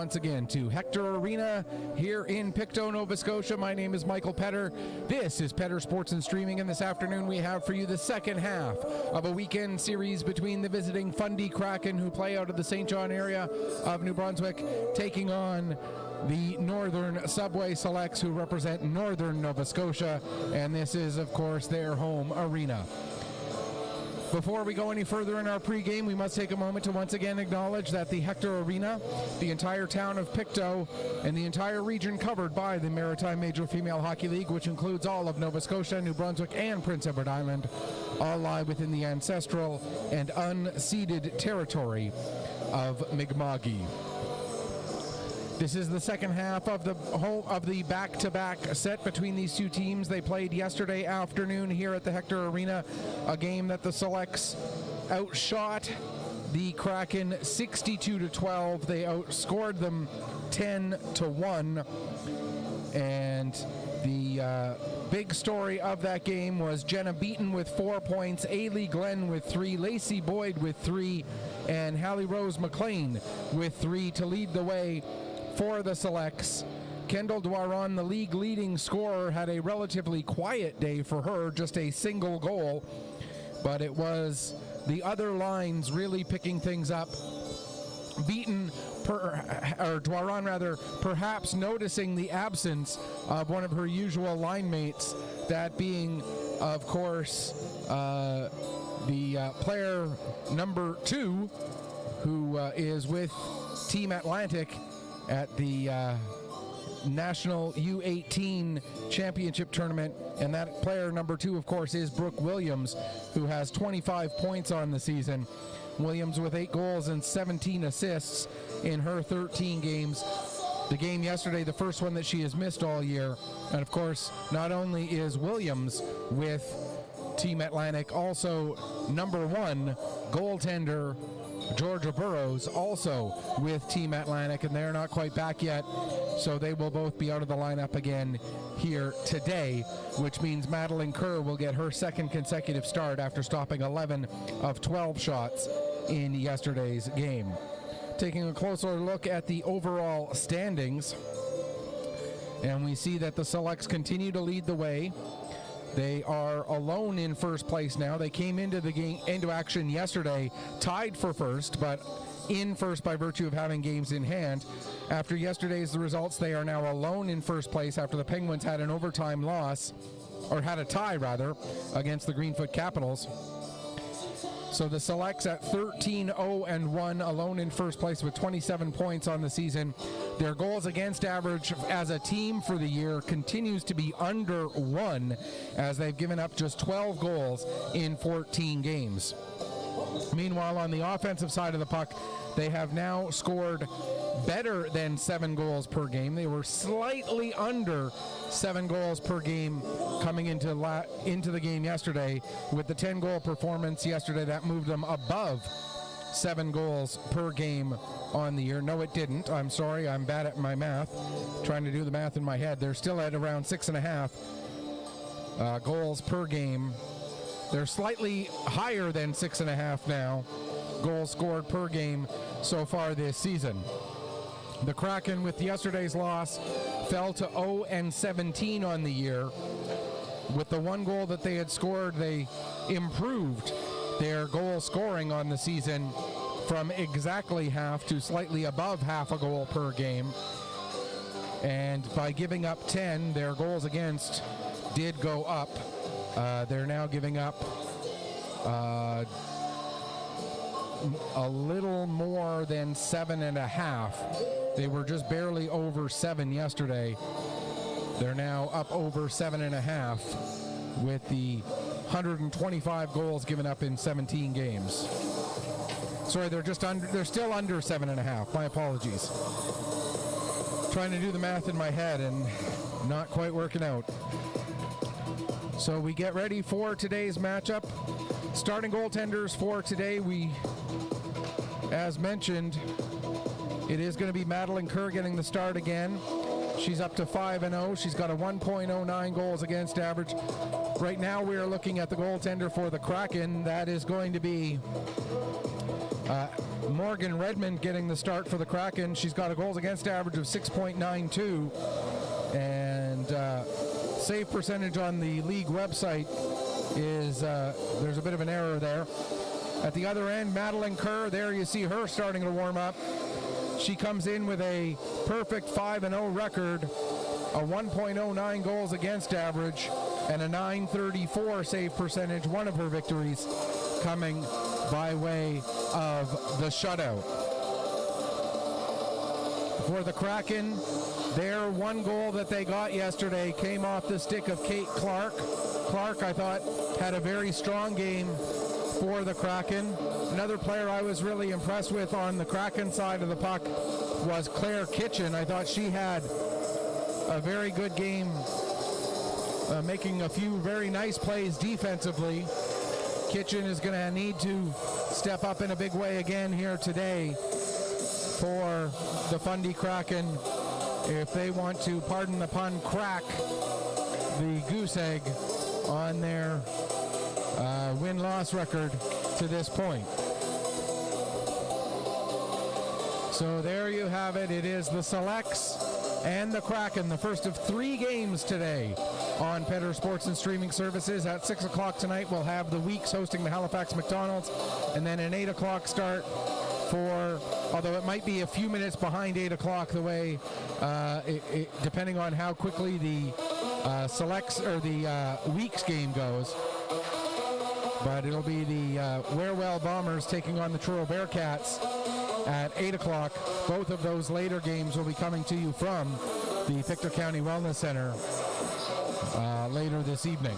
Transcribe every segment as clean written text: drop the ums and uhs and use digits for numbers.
Once again to Hector Arena here in Pictou, Nova Scotia. My name is Michael Petter. This is Petter Sports and Streaming, and this afternoon we have for you the second half of a weekend series between the visiting Fundy Kraken, who play out of the St. John area of New Brunswick, taking on the Northern Subway Selects, who represent Northern Nova Scotia, and this is, of course, their home arena. Before we go any further in our pregame, we must take a moment to once again acknowledge that the Hector Arena, the entire town of Pictou, and the entire region covered by the Maritime Major Female Hockey League, which includes all of Nova Scotia, New Brunswick, and Prince Edward Island, all lie within the ancestral and unceded territory of Mi'kma'ki. This is the second half of the back-to-back set between these two teams. They played yesterday afternoon here at the Hector Arena, a game that the Selects outshot the Kraken 62-12. They outscored them 10-1. And the big story of that game was Jenna Beaton with 4 points, Ailey Glenn with 3, Lacey Boyd with 3, and Hallie Rose McLean with 3 to lead the way for the Selects. Kendall Dwaron, the league leading scorer, had a relatively quiet day for her, just a single goal, but it was the other lines really picking things up. Beaton, Dwaron rather, perhaps noticing the absence of one of her usual line mates, that being, of course, the player number 2, who is with Team Atlantic at the National U18 Championship Tournament, and that player number 2, of course, is Brooke Williams, who has 25 points on the season. Williams with 8 goals and 17 assists in her 13 games. The game yesterday, the first one that she has missed all year. And of course, not only is Williams with Team Atlantic, also number 1 goaltender Georgia Burrows also with Team Atlantic, and they're not quite back yet, so they will both be out of the lineup again here today, which means Madeline Kerr will get her second consecutive start after stopping 11 of 12 shots in yesterday's game. Taking a closer look at the overall standings, and we see that the Selects continue to lead the way. They are alone in first place now. They came into the game, into action yesterday, tied for first, but in first by virtue of having games in hand. After yesterday's results, they are now alone in first place after the Penguins had an overtime loss, or had a tie rather, against the Greenfoot Capitals. So the Selects at 13-0-1, alone in first place with 27 points on the season. Their goals against average as a team for the year continues to be under 1, as they've given up just 12 goals in 14 games. Meanwhile, on the offensive side of the puck, they have now scored better than 7 goals per game. They were slightly under 7 goals per game coming into the game yesterday. With the 10-goal performance yesterday, that moved them above 7 goals per game on the year. No, it didn't. I'm sorry. I'm bad at my math. Trying to do the math in my head. They're still at around 6.5 goals per game. They're slightly higher than 6.5 now, goals scored per game so far this season. The Kraken, with yesterday's loss, fell to 0-17 on the year. With the 1 goal that they had scored, they improved their goal scoring on the season from exactly half to slightly above half a goal per game. And by giving up 10, their goals against did go up. They're now giving up a little more than 7.5. They were just barely over 7 yesterday. They're now up over 7.5 with the 125 goals given up in 17 games. Sorry, they're still under 7.5. My apologies. Trying to do the math in my head and not quite working out. So we get ready for today's matchup. Starting goaltenders for today, as mentioned, it is going to be Madeline Kerr getting the start again. She's up to 5-0. She's got a 1.09 goals against average. Right now we are looking at the goaltender for the Kraken. That is going to be Morgan Redmond getting the start for the Kraken. She's got a goals against average of 6.92, and save percentage on the league website is there's a bit of an error there. At the other end, Madeline Kerr, there you see her starting to warm up. She comes in with a perfect 5-0 record, a 1.09 goals against average, and a 934 save percentage. One of her victories coming by way of the shutout. For the Kraken, their one goal that they got yesterday came off the stick of Kate Clark. Clark, I thought, had a very strong game for the Kraken. Another player I was really impressed with on the Kraken side of the puck was Claire Kitchen. I thought she had a very good game, making a few very nice plays defensively. Kitchen is going to need to step up in a big way again here today for the Fundy Kraken if they want to, pardon the pun, crack the goose egg on their win-loss record to this point. So there you have it. It is the Selects and the Kraken, the first of 3 games today on Petter Sports and Streaming Services. At 6 o'clock tonight, we'll have the Weeks hosting the Halifax McDonald's, and then an 8 o'clock start for, although it might be a few minutes behind 8 o'clock the way, depending on how quickly the Selects or the Weeks game goes. But it'll be the Warewell Bombers taking on the Truro Bearcats at 8 o'clock. Both of those later games will be coming to you from the Pictou County Wellness Center later this evening.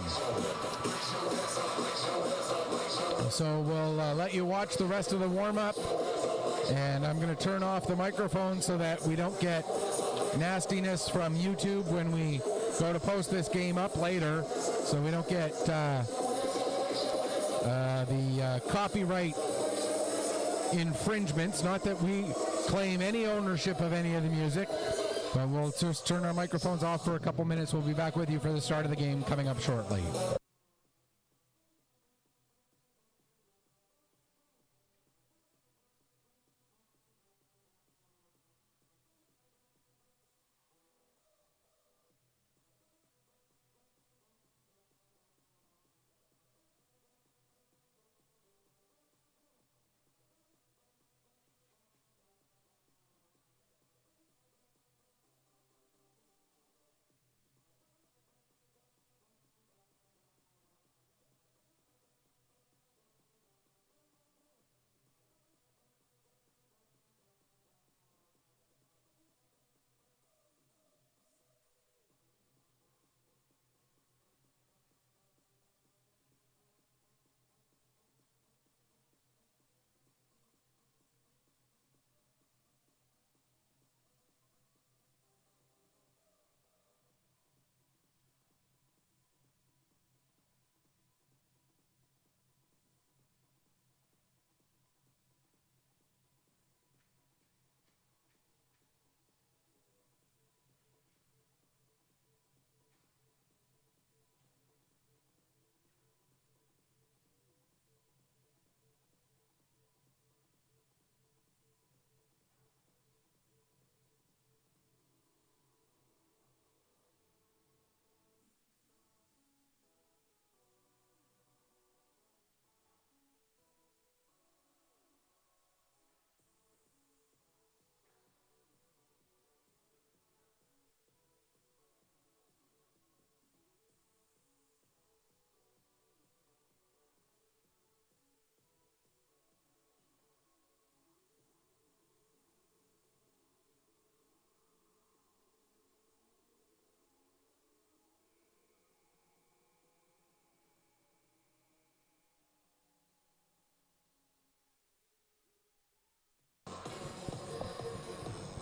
So we'll let you watch the rest of the warm-up, and I'm going to turn off the microphone so that we don't get nastiness from YouTube when we go to post this game up later, so we don't get the copyright infringements. Not that we claim any ownership of any of the music, but we'll just turn our microphones off for a couple minutes. We'll be back with you for the start of the game coming up shortly.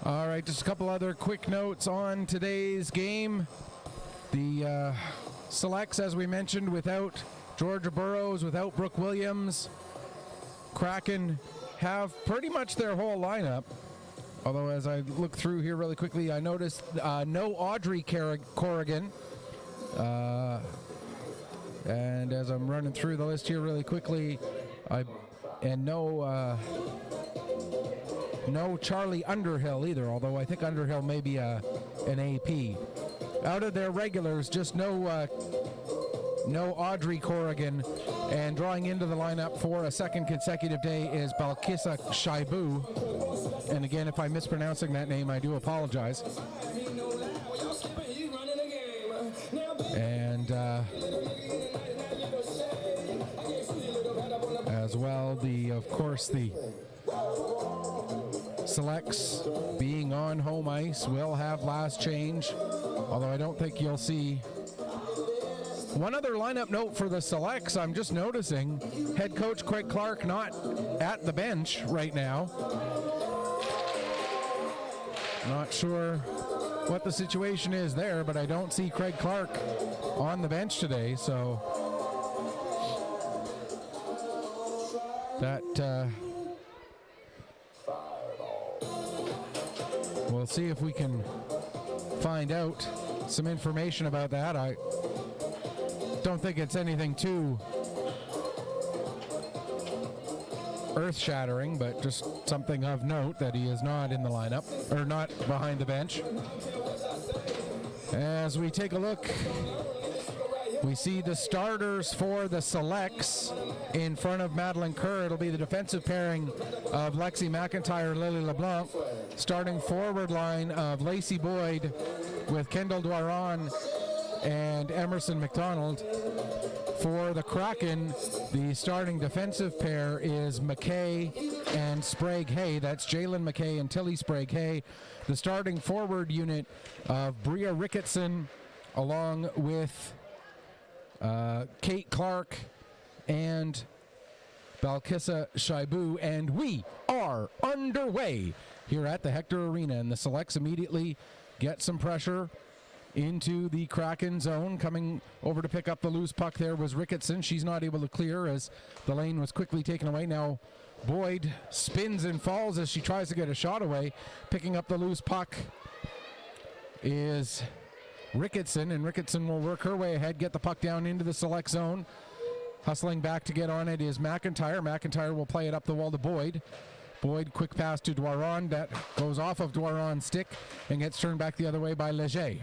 All right, just a couple other quick notes on today's game. The Selects, as we mentioned, without Georgia Burrows, without Brooke Williams. Kraken have pretty much their whole lineup. Although as I look through here really quickly, I noticed no Audrey Corrigan. And as I'm running through the list here really quickly, no No Charlie Underhill either, although I think Underhill may be an AP. Out of their regulars, just no Audrey Corrigan. And drawing into the lineup for a second consecutive day is Balkissa Shaibu. And again, if I'm mispronouncing that name, I do apologize. And as well, of course, the selects being on home ice will have last change, although I don't think you'll see. One other lineup note for the selects, I'm just noticing head coach Craig Clark not at the bench right now. Not sure what the situation is there, but I don't see Craig Clark on the bench today, so that we'll see if we can find out some information about that. I don't think it's anything too earth-shattering, but just something of note that he is not in the lineup, or not behind the bench. As we take a look, we see the starters for the selects in front of Madeline Kerr. It'll be the defensive pairing of Lexi McIntyre, Lily LeBlanc, starting forward line of Lacey Boyd with Kendall Dwaron and Emerson McDonald. For the Kraken, the starting defensive pair is McKay and Sprague Hay. That's Jalen McKay and Tilly Sprague Hay. The starting forward unit of Bria Ricketson, along with Kate Clark and Balkissa Shaibu. And we are underway here at the Hector Arena, and the selects immediately get some pressure into the Kraken zone. Coming over to pick up the loose puck there was Ricketson. She's not able to clear as the lane was quickly taken away. Now Boyd spins and falls as she tries to get a shot away. Picking up the loose puck is Ricketson, and Ricketson will work her way ahead, get the puck down into the select zone. Hustling back to get on it is McIntyre. McIntyre will play it up the wall to Boyd. Boyd, quick pass to Dwaron. That goes off of Dwaron's stick and gets turned back the other way by Leger.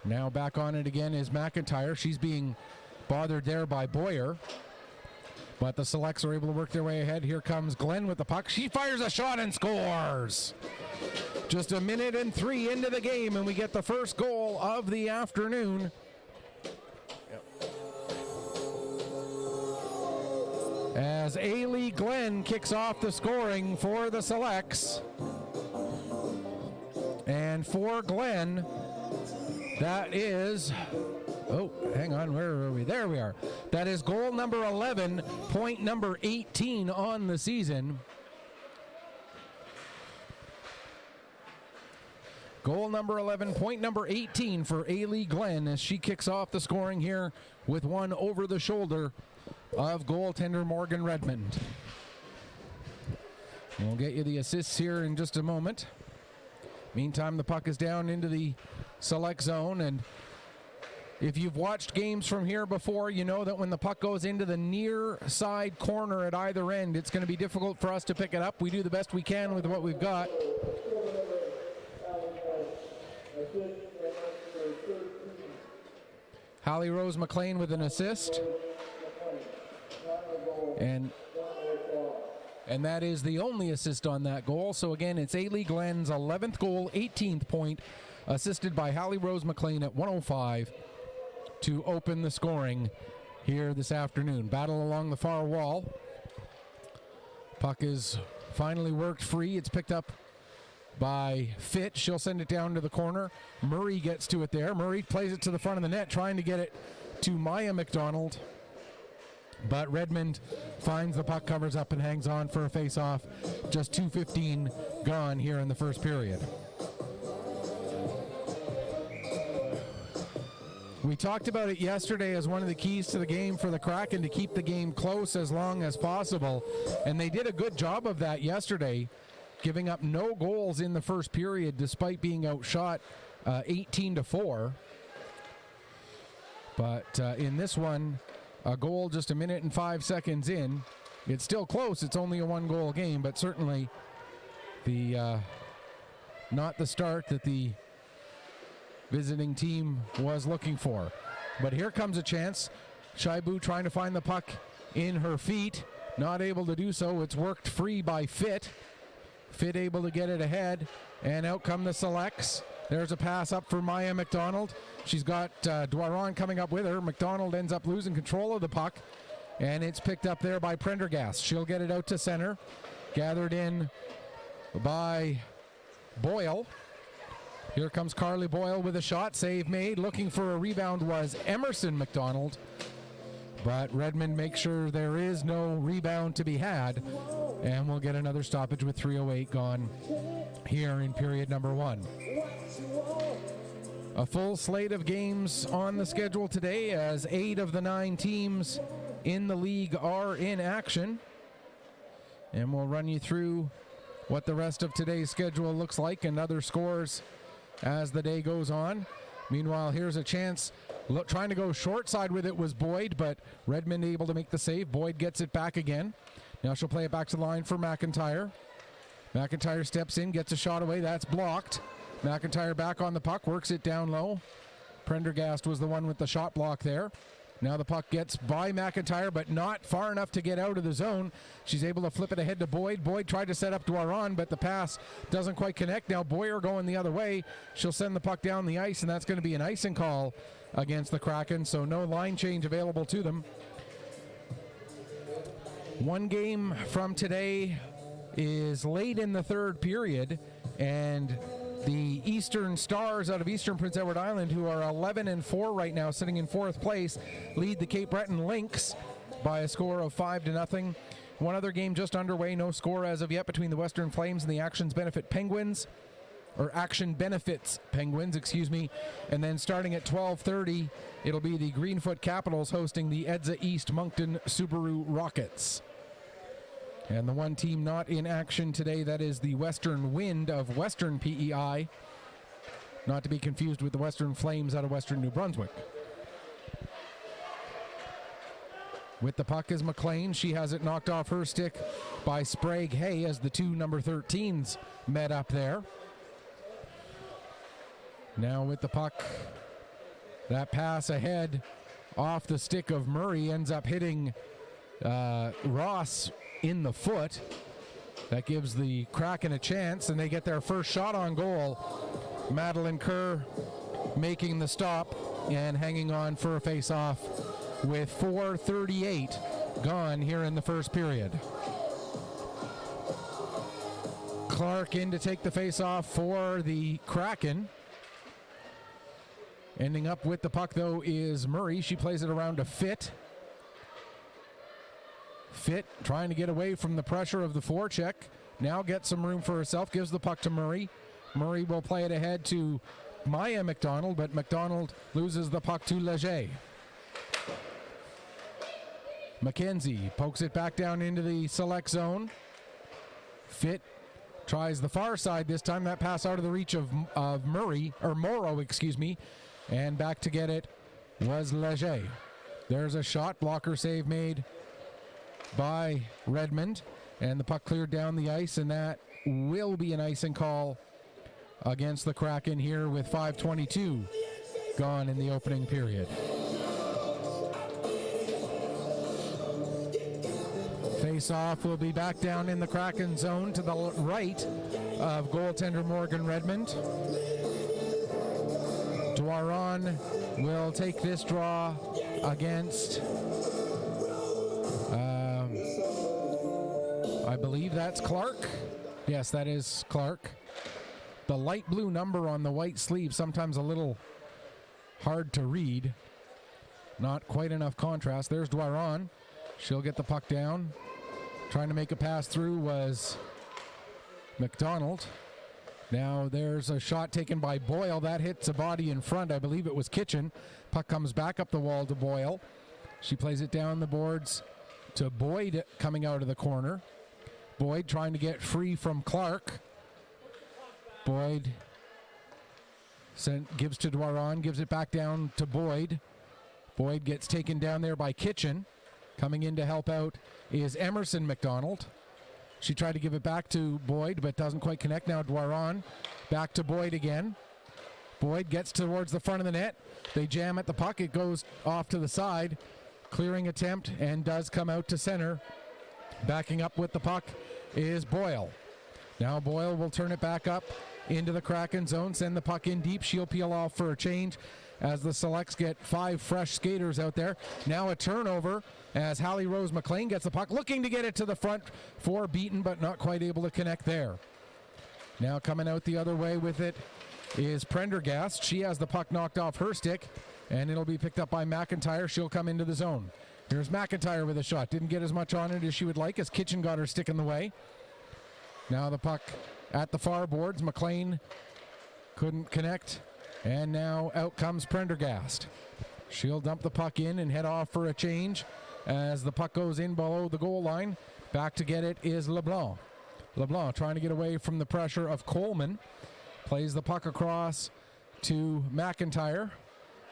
Now back on it again is McIntyre. She's being bothered there by Boyer, but the selects are able to work their way ahead. Here comes Glenn with the puck. She fires a shot and scores. Just a minute and 3 into the game, and we get the first goal of the afternoon. As Ailey Glenn kicks off the scoring for the selects. And for Glenn, that is, oh, hang on, where are we? There we are. That is goal number 11, point number 18 on the season. Goal number 11, point number 18 for Ailey Glenn as she kicks off the scoring here with one over the shoulder of goaltender Morgan Redmond. We'll get you the assists here in just a moment. Meantime, the puck is down into the select zone, and if you've watched games from here before, you know that when the puck goes into the near side corner at either end, it's going to be difficult for us to pick it up. We do the best we can with what we've got. Hallie Rose McLean with an assist. And that is the only assist on that goal. So again, it's Ailey Glenn's 11th goal, 18th point, assisted by Hallie Rose McLean at 1:05 to open the scoring here this afternoon. Battle along the far wall. Puck is finally worked free. It's picked up by Fitch. She'll send it down to the corner. Murray gets to it there. Murray plays it to the front of the net, trying to get it to Maya McDonald. But Redmond finds the puck, covers up, and hangs on for a face-off. Just 2:15 gone here in the first period. We talked about it yesterday as one of the keys to the game for the Kraken, to keep the game close as long as possible. And they did a good job of that yesterday, giving up no goals in the first period despite being outshot 18-4. But in this one, a goal just a minute and 5 seconds in. It's still close. It's only a one-goal game, but certainly not the start that the visiting team was looking for. But here comes a chance. Shaibu trying to find the puck in her feet. Not able to do so. It's worked free by Fit. Fit able to get it ahead. And out come the selects. There's a pass up for Maya McDonald. She's got Dwaron coming up with her. McDonald ends up losing control of the puck. And it's picked up there by Prendergast. She'll get it out to center. Gathered in by Boyle. Here comes Carly Boyle with a shot. Save made. Looking for a rebound was Emerson McDonald. But Redmond makes sure there is no rebound to be had. And we'll get another stoppage with 3:08 gone here in period number 1. A full slate of games on the schedule today as 8 of the 9 teams in the league are in action. And we'll run you through what the rest of today's schedule looks like and other scores as the day goes on. Meanwhile, here's a chance. Trying to go short side with it was Boyd, but Redmond able to make the save. Boyd gets it back again. Now she'll play it back to the line for McIntyre. McIntyre steps in, gets a shot away. That's blocked. McIntyre back on the puck, works it down low. Prendergast was the one with the shot block there. Now the puck gets by McIntyre, but not far enough to get out of the zone. She's able to flip it ahead to Boyd. Boyd tried to set up Dwaron, but the pass doesn't quite connect. Now Boyer going the other way. She'll send the puck down the ice, and that's going to be an icing call against the Kraken, so no line change available to them. One game from today is late in the third period, and the Eastern Stars out of Eastern Prince Edward Island, who are 11-4 right now, sitting in 4th place, lead the Cape Breton Lynx by a score of 5-0. One other game just underway, no score as of yet, between the Western Flames and the Action Benefits Penguins, excuse me. And then starting at 12:30, it'll be the Greenfoot Capitals hosting the Edza East Moncton Subaru Rockets. And the one team not in action today, that is the Western Wind of Western PEI. Not to be confused with the Western Flames out of Western New Brunswick. With the puck is McLean. She has it knocked off her stick by Sprague Hay as the two number 13s met up there. Now with the puck, that pass ahead off the stick of Murray ends up hitting Ross in the foot. That gives the Kraken a chance, and they get their first shot on goal. Madeline Kerr making the stop and hanging on for a face-off with 4:38 gone here in the first period. Clark in to take the face-off for the Kraken. Ending up with the puck, though, is Murray. She plays it around to Fit. Fit trying to get away from the pressure of the forecheck. Now gets some room for herself, gives the puck to Murray. Murray will play it ahead to Maya McDonald, but McDonald loses the puck to Leger. McKenzie pokes it back down into the select zone. Fit tries the far side this time. That pass out of the reach of Morrow, excuse me. And back to get it was Leger. There's a shot, blocker save made by Redmond. And the puck cleared down the ice, and that will be an icing call against the Kraken here with 5:22 gone in the opening period. Face-off will be back down in the Kraken zone to the right of goaltender Morgan Redmond. Dwaron will take this draw against, I believe that's Clark. Yes, that is Clark. The light blue number on the white sleeve, sometimes a little hard to read. Not quite enough contrast. There's Dwaron. She'll get the puck down. Trying to make a pass through was McDonald. Now there's a shot taken by Boyle. That hits a body in front. I believe it was Kitchen. Puck comes back up the wall to Boyle. She plays it down the boards to Boyd coming out of the corner. Boyd trying to get free from Clark. Boyd gives to Dwaron, gives it back down to Boyd. Boyd gets taken down there by Kitchen. Coming in to help out is Emerson McDonald. She tried to give it back to Boyd, but doesn't quite connect. Now Dwaron back to Boyd again. Boyd gets towards the front of the net. They jam at the puck. It goes off to the side. Clearing attempt and does come out to center. Backing up with the puck is Boyle. Now Boyle will turn it back up into the Kraken zone. Send the puck in deep. She'll peel off for a change as the Selects get 5 fresh skaters out there. Now a turnover as Hallie Rose McLean gets the puck, looking to get it to the front for Beaton, but not quite able to connect there. Now coming out the other way with it is Prendergast. She has the puck knocked off her stick, and it'll be picked up by McIntyre. She'll come into the zone. Here's McIntyre with a shot. Didn't get as much on it as she would like as Kitchen got her stick in the way. Now the puck at the far boards. McLean couldn't connect, and now out comes Prendergast. She'll dump the puck in and head off for a change as the puck goes in below the goal line. Back to get it is LeBlanc. LeBlanc trying to get away from the pressure of Coleman. Plays the puck across to McIntyre.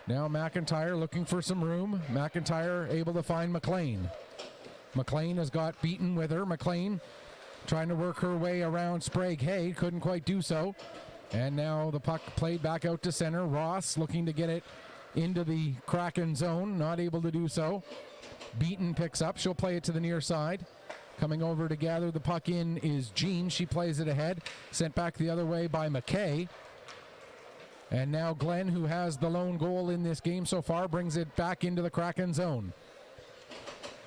Now McIntyre looking for some room. McIntyre able to find McLean. McLean has got Beaton with her. McLean trying to work her way around Sprague Hay. Couldn't quite do so. And now the puck played back out to center. Ross looking to get it into the Kraken zone. Not able to do so. Beaton picks up. She'll play it to the near side. Coming over to gather the puck in is Jean. She plays it ahead. Sent back the other way by McKay. And now Glenn, who has the lone goal in this game so far, brings it back into the Kraken zone.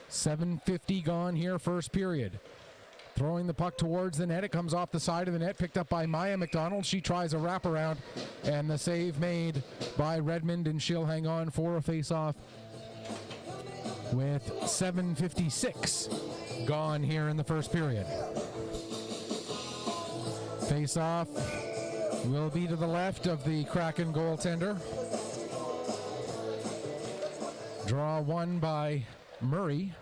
7:50 gone here, first period. Throwing the puck towards the net. It comes off the side of the net, picked up by Maya McDonald. She tries a wraparound, and the save made by Redmond, and she'll hang on for a face-off with 7:56 gone here in the first period. Face-off will be to the left of the Kraken goaltender. Draw one by Murray.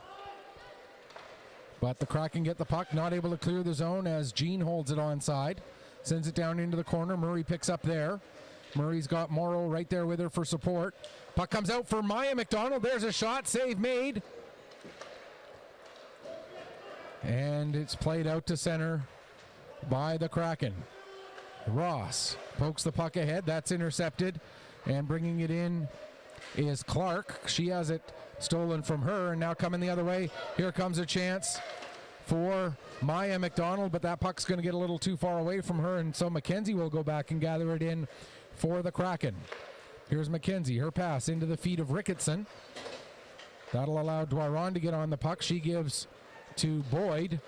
But the Kraken get the puck, not able to clear the zone as Jean holds it onside. Sends it down into the corner. Murray picks up there. Murray's got Morrow right there with her for support. Puck comes out for Maya McDonald. There's a shot. Save made. And it's played out to center by the Kraken. Ross pokes the puck ahead. That's intercepted. And bringing it in is Clark. She has it stolen from her, and now coming the other way. Here comes a chance for Maya McDonald, but that puck's going to get a little too far away from her, and so McKenzie will go back and gather it in for the Kraken. Here's McKenzie. Her pass into the feet of Ricketson. That'll allow Dwaron to get on the puck. She gives to Boyd.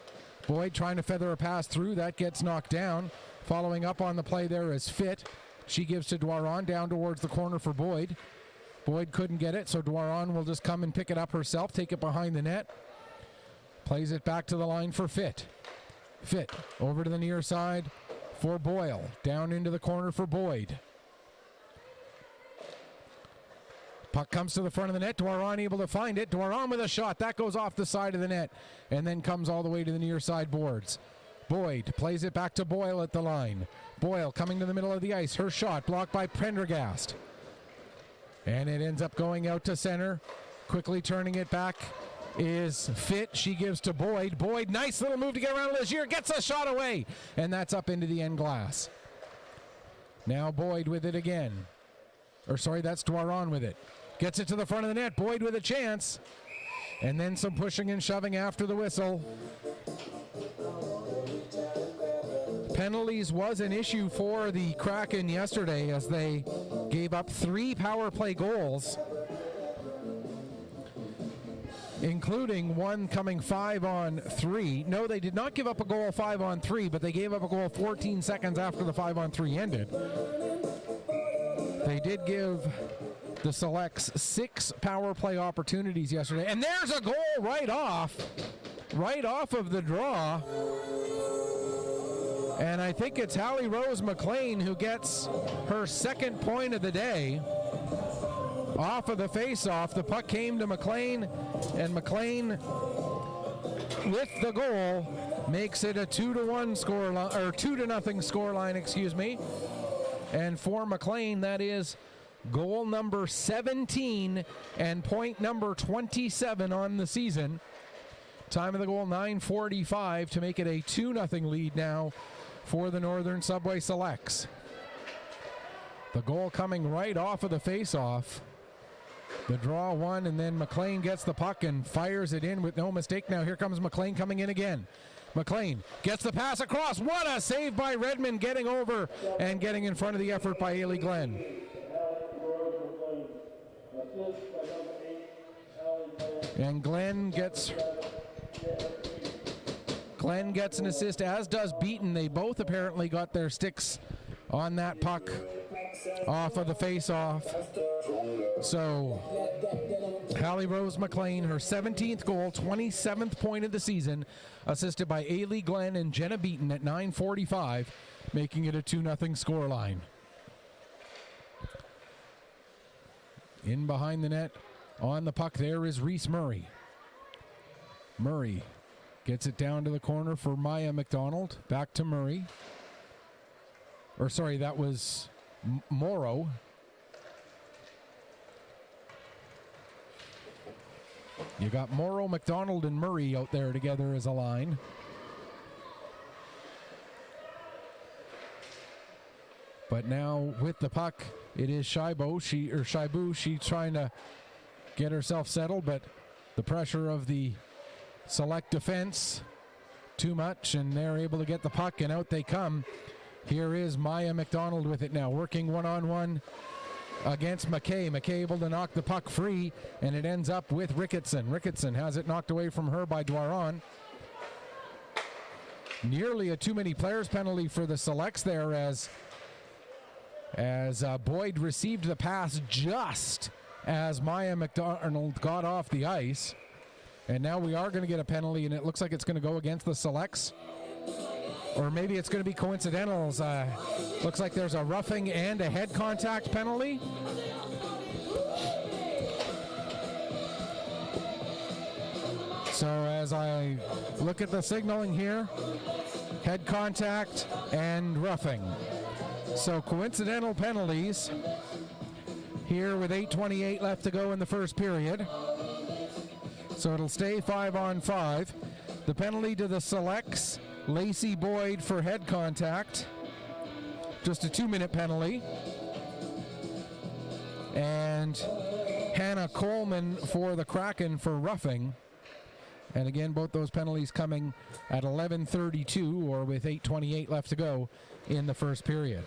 Boyd trying to feather a pass through. That gets knocked down. Following up on the play there is Fit. She gives to Dwaron down towards the corner for Boyd. Boyd couldn't get it, so Dwaron will just come and pick it up herself, take it behind the net. Plays it back to the line for Fit. Fit over to the near side for Boyle. Down into the corner for Boyd. Puck comes to the front of the net. Dwaron able to find it. Dwaron with a shot. That goes off the side of the net and then comes all the way to the near side boards. Boyd plays it back to Boyle at the line. Boyle coming to the middle of the ice. Her shot blocked by Prendergast. And it ends up going out to center. Quickly turning it back is Fit. She gives to Boyd. Boyd, nice little move to get around Legier. Gets a shot away. And that's up into the end glass. Now Boyd with it again. That's Dwaron with it. Gets it to the front of the net. Boyd with a chance. And then some pushing and shoving after the whistle. Penalties was an issue for the Kraken yesterday as they gave up 3 power play goals, including one coming 5-on-3. No, they did not give up a goal 5-on-3, but they gave up a goal 14 seconds after the 5-on-3 ended. They did give the Selects 6 power play opportunities yesterday, and there's a goal right off of the draw. And I think it's Hallie Rose McLean who gets her second point of the day off of the face-off. The puck came to McLean, and McLean, with the goal, makes it a 2-1 scoreline, or 2-0 scoreline, excuse me. And for McLean, that is goal number 17 and point number 27 on the season Time of the goal, 9:45 to make it a 2-0 lead now for the Northern Subway Selects. The goal coming right off of the face-off. The draw one, and then McLean gets the puck and fires it in with no mistake. Now here comes McLean coming in again. McLean gets the pass across. What a save by Redmond, getting over and getting in front of the effort by Ailey Glenn. And Glenn gets an assist, as does Beaton. They both apparently got their sticks on that puck off of the face-off. So Hallie Rose McLean, her 17th goal, 27th point of the season, assisted by Ailey Glenn and Jenna Beaton at 9:45, making it a 2-0 scoreline. In behind the net on the puck there is Reese Murray. Murray gets it down to the corner for Maya McDonald. Back to Murray. Or sorry, that was Morrow. You got Morrow, McDonald, and Murray out there together as a line. But now with the puck, it is Shibu. She's trying to get herself settled, but the pressure of the Select defense too much, and they're able to get the puck, and out they come. Here is Maya McDonald with it now, working one-on-one against McKay. McKay able to knock the puck free, and it ends up with Ricketson. Ricketson has it knocked away from her by Dwaron. Nearly a too many players penalty for the Selects there, as Boyd received the pass just as Maya McDonald got off the ice. And now we are going to get a penalty, and it looks like it's going to go against the Selects. Or maybe it's going to be coincidentals. Looks like there's a roughing and a head contact penalty. So as I look at the signaling here, head contact and roughing. So coincidental penalties here with 8:28 left to go in the first period. So it'll stay 5-on-5. The penalty to the Selects, Lacey Boyd for head contact. Just a 2-minute penalty. And Hannah Coleman for the Kraken for roughing. And again, both those penalties coming at 11:32, or with 8:28 left to go in the first period.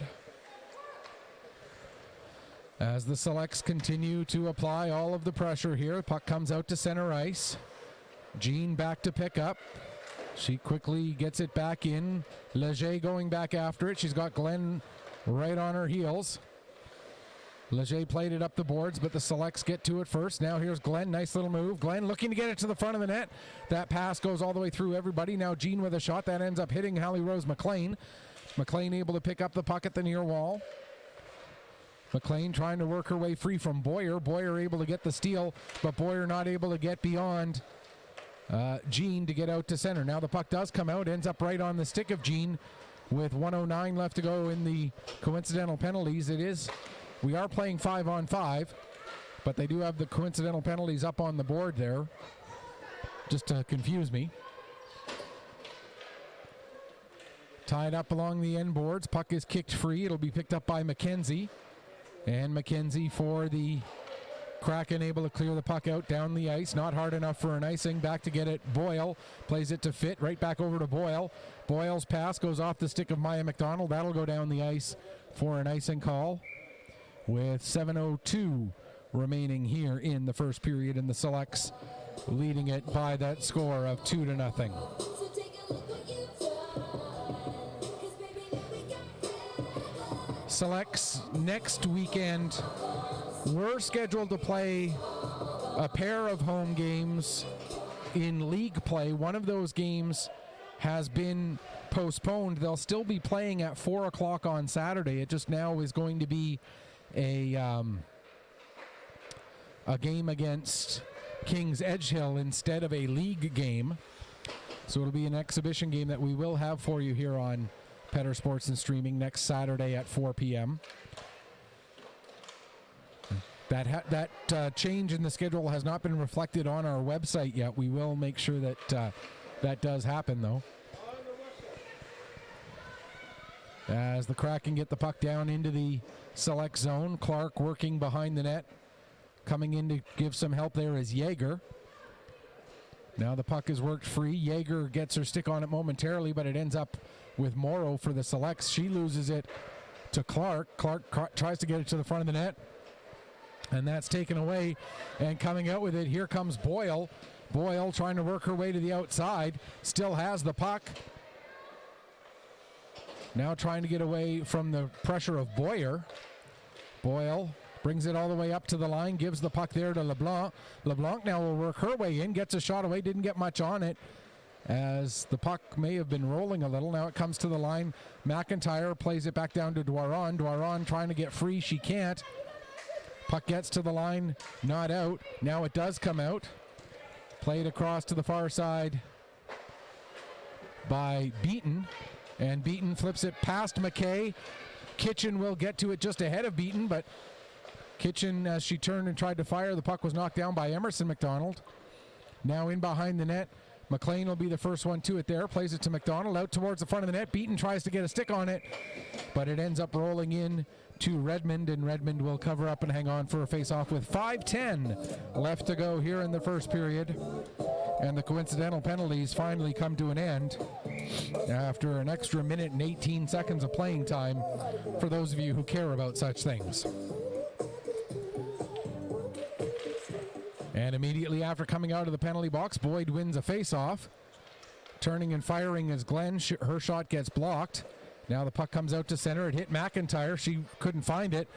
As the Selects continue to apply all of the pressure here, puck comes out to center ice. Jean back to pick up. She quickly gets it back in. Leger going back after it. She's got Glenn right on her heels. Leger played it up the boards, but the Selects get to it first. Now here's Glenn, nice little move. Glenn looking to get it to the front of the net. That pass goes all the way through everybody. Now Jean with a shot that ends up hitting Hallie Rose McLean. McLean able to pick up the puck at the near wall. McLean trying to work her way free from Boyer. Boyer able to get the steal, but Boyer not able to get beyond Jean to get out to center. Now the puck does come out, ends up right on the stick of Jean with 1:09 left to go in the coincidental penalties. We are playing 5-on-5, but they do have the coincidental penalties up on the board there, just to confuse me. Tied up along the end boards. Puck is kicked free. It'll be picked up by McKenzie. And McKenzie for the Kraken, able to clear the puck out down the ice. Not hard enough for an icing. Back to get it. Boyle plays it to Fit. Right back over to Boyle. Boyle's pass goes off the stick of Maya McDonald. That'll go down the ice for an icing call. With 7:02 remaining here in the first period, and the Selects leading it by that score of 2-0. Selects next weekend, we're scheduled to play a pair of home games in league play. One of those games has been postponed. They'll still be playing at 4 o'clock on Saturday. It just now is going to be a game against Kings Edgehill instead of a league game. So it'll be an exhibition game that we will have for you here on Petter Sports and Streaming next Saturday at 4 p.m. That change in the schedule has not been reflected on our website yet. We will make sure that that does happen, though. As the Kraken get the puck down into the select zone, Clark working behind the net. Coming in to give some help there is Jaeger. Now the puck is worked free. Jaeger gets her stick on it momentarily, but it ends up with Morrow for the selects. She loses it to Clark. Clark tries to get it to the front of the net, and that's taken away. And coming out with it, here comes Boyle. Boyle trying to work her way to the outside. Still has the puck. Now trying to get away from the pressure of Boyer. Boyle brings it all the way up to the line, gives the puck there to LeBlanc. LeBlanc now will work her way in, gets a shot away, didn't get much on it, as the puck may have been rolling a little. Now it comes to the line. McIntyre plays it back down to Dwaron. Dwaron trying to get free, she can't. Puck gets to the line, not out. Now it does come out. Played across to the far side by Beaton. And Beaton flips it past McKay. Kitchen will get to it just ahead of Beaton, but Kitchen, as she turned and tried to fire, the puck was knocked down by Emerson McDonald. Now in behind the net. McLean will be the first one to it there. Plays it to McDonald out towards the front of the net. Beaton tries to get a stick on it, but it ends up rolling in to Redmond, and Redmond will cover up and hang on for a face-off with 5:10 left to go here in the first period. And the coincidental penalties finally come to an end after an extra minute and 18 seconds of playing time for those of you who care about such things. And immediately after coming out of the penalty box, Boyd wins a face-off. Turning and firing as Glenn, her shot gets blocked. Now the puck comes out to center. It hit McIntyre. She couldn't find it.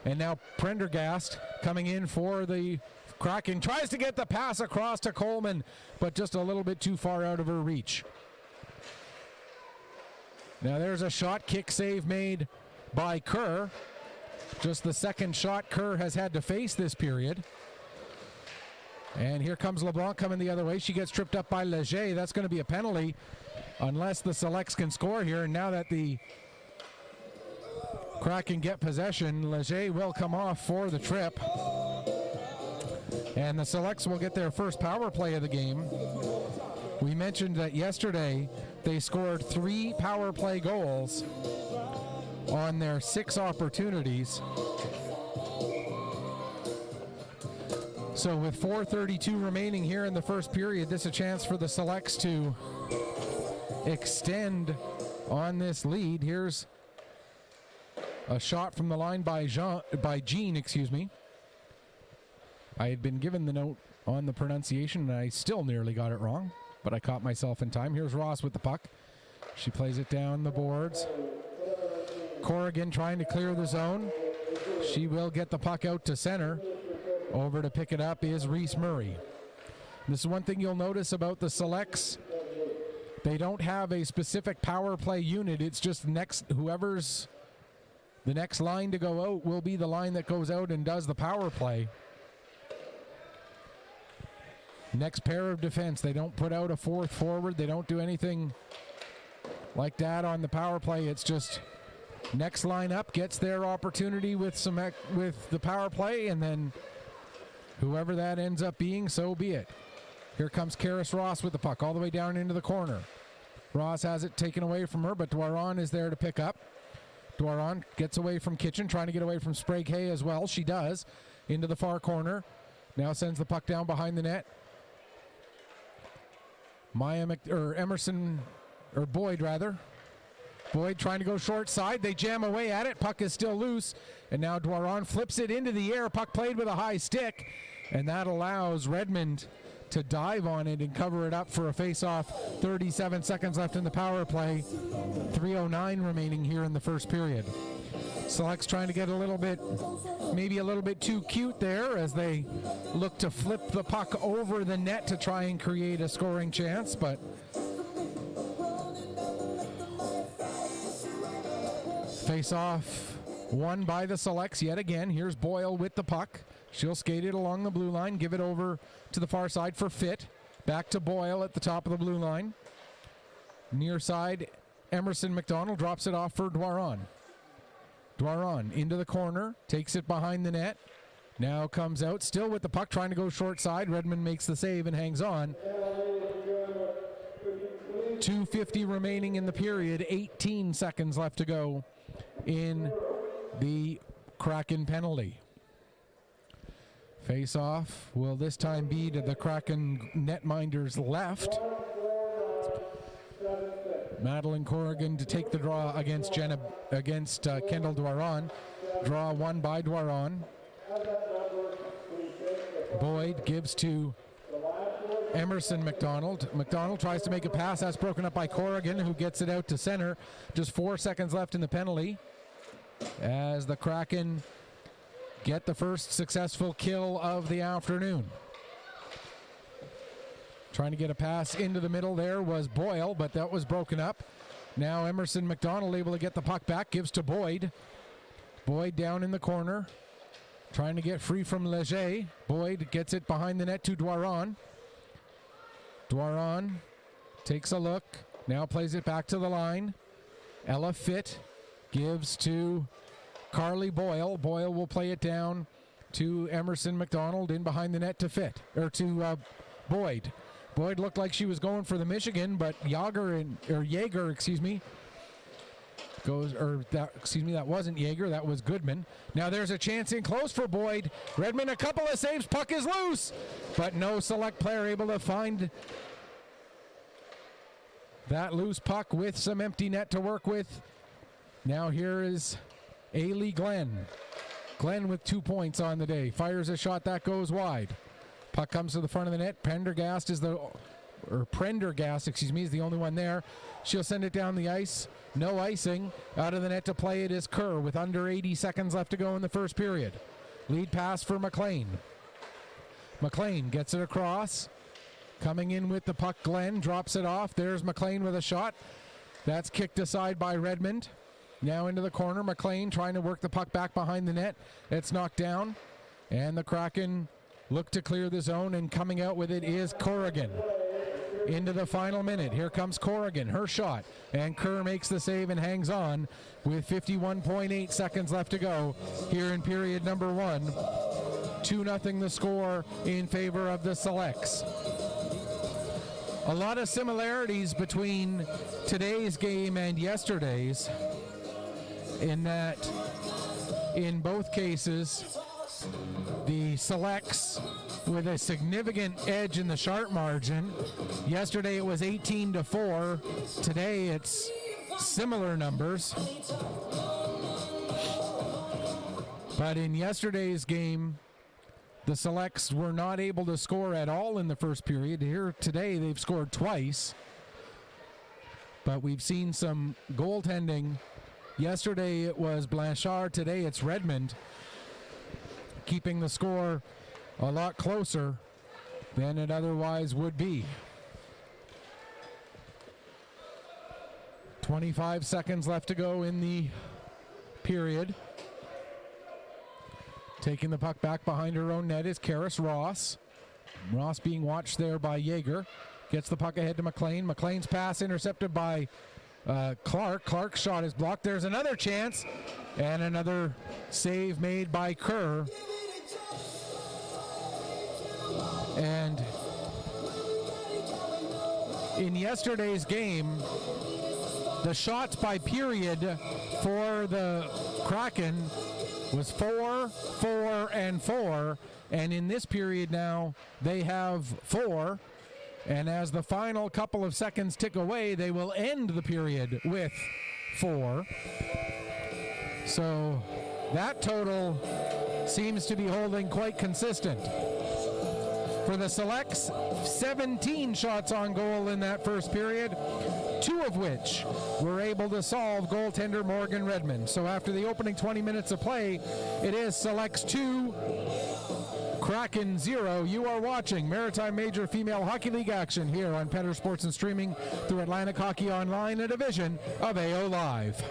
And now Prendergast coming in for the Kraken. Tries to get the pass across to Coleman, but just a little bit too far out of her reach. Now there's a shot, kick save made by Kerr. Just the second shot Kerr has had to face this period. And here comes LeBlanc coming the other way. She gets tripped up by Leger. That's going to be a penalty unless the selects can score here. And now that the Kraken get possession, Leger will come off for the trip. And the selects will get their first power play of the game. We mentioned that yesterday they scored 3 power play goals on their 6 opportunities. So with 4:32 remaining here in the first period, this is a chance for the selects to extend on this lead. Here's a shot from the line by Jean, excuse me. I had been given the note on the pronunciation, and I still nearly got it wrong, but I caught myself in time. Here's Ross with the puck. She plays it down the boards. Corrigan trying to clear the zone. She will get the puck out to center. Over to pick it up is Reese Murray. This is one thing you'll notice about the selects. They don't have a specific power play unit. It's just whoever's the next line to go out will be the line that goes out and does the power play. Next pair of defense. They don't put out a 4th forward. They don't do anything like that on the power play. It's just next line up gets their opportunity with the power play, and then whoever that ends up being, so be it. Here comes Karis Ross with the puck all the way down into the corner. Ross has it taken away from her, but Dwaron is there to pick up. Dwaron gets away from Kitchen, trying to get away from Sprague Hay as well. She does. Into the far corner. Now sends the puck down behind the net. Boyd trying to go short side. They jam away at it. Puck is still loose. And now Dwaron flips it into the air. Puck played with a high stick. And that allows Redmond to dive on it and cover it up for a face-off. 37 seconds left in the power play. 3:09 remaining here in the first period. Selects trying to get maybe a little bit too cute there as they look to flip the puck over the net to try and create a scoring chance, but face-off won by the selects yet again. Here's Boyle with the puck. She'll skate it along the blue line, give it over to the far side for Fitt. Back to Boyle at the top of the blue line. Near side, Emerson McDonald drops it off for Dwaron. Dwaron into the corner, takes it behind the net. Now comes out, still with the puck, trying to go short side. Redmond makes the save and hangs on. 2:50 remaining in the period, 18 seconds left to go in the Kraken penalty. Face-off will this time be to the Kraken netminders left. Madeline Corrigan to take the draw against Kendall Dwaron. Draw won by Dwaron. Boyd gives to Emerson McDonald. McDonald tries to make a pass. That's broken up by Corrigan, who gets it out to center. Just 4 seconds left in the penalty as the Kraken get the first successful kill of the afternoon. Trying to get a pass into the middle there was Boyle, but that was broken up. Now Emerson McDonald able to get the puck back, gives to Boyd. Boyd down in the corner, trying to get free from Leger. Boyd gets it behind the net to Dwaron. Dwaron takes a look, now plays it back to the line. Ella Fitt gives to Carly Boyle. Boyle will play it down to Emerson McDonald in behind the net to Fitt, or to Boyd. Boyd looked like she was going for the Michigan, but Jaeger, that wasn't Jaeger, that was Goodman. Now there's a chance in close for Boyd. Redmond, a couple of saves, puck is loose, but no Select player able to find that loose puck with some empty net to work with. Now here is Ailey Glenn. Glenn with 2 points on the day. Fires a shot that goes wide. Puck comes to the front of the net. Prendergast is the only one there. She'll send it down the ice. No icing. Out of the net to play it is Kerr with under 80 seconds left to go in the first period. Lead pass for McLean. McLean gets it across. Coming in with the puck, Glenn drops it off. There's McLean with a shot. That's kicked aside by Redmond. Now into the corner. McLean trying to work the puck back behind the net. It's knocked down. And the Kraken look to clear the zone, and coming out with it is Corrigan. Into the final minute. Here comes Corrigan, her shot, and Kerr makes the save and hangs on with 51.8 seconds left to go here in period number 1. 2-0 the score in favor of the Selects. A lot of similarities between today's game and yesterday's, in that in both cases the Selects with a significant edge in the sharp margin. Yesterday it was 18-4. Today it's similar numbers. But in yesterday's game, the Selects were not able to score at all in the first period. Here today they've scored twice. But we've seen some goaltending. Yesterday it was Blanchard. Today it's Redmond, keeping the score a lot closer than it otherwise would be. 25 seconds left to go in the period. Taking the puck back behind her own net is Karis Ross. Ross being watched there by Jaeger. Gets the puck ahead to McLean. McLean's pass intercepted by Clark. Clark's shot is blocked. There's another chance, and another save made by Kerr. And in yesterday's game, the shots by period for the Kraken was 4, 4, and 4. And in this period now, they have 4. And as the final couple of seconds tick away, they will end the period with 4. So that total seems to be holding quite consistent. For the Selects, 17 shots on goal in that first period, 2 of which were able to solve goaltender Morgan Redmond. So after the opening 20 minutes of play, it is Selects 2, Kraken 0. You are watching Maritime Major Female Hockey League action here on Petter Sports and Streaming through Atlantic Hockey Online, a division of AO Live.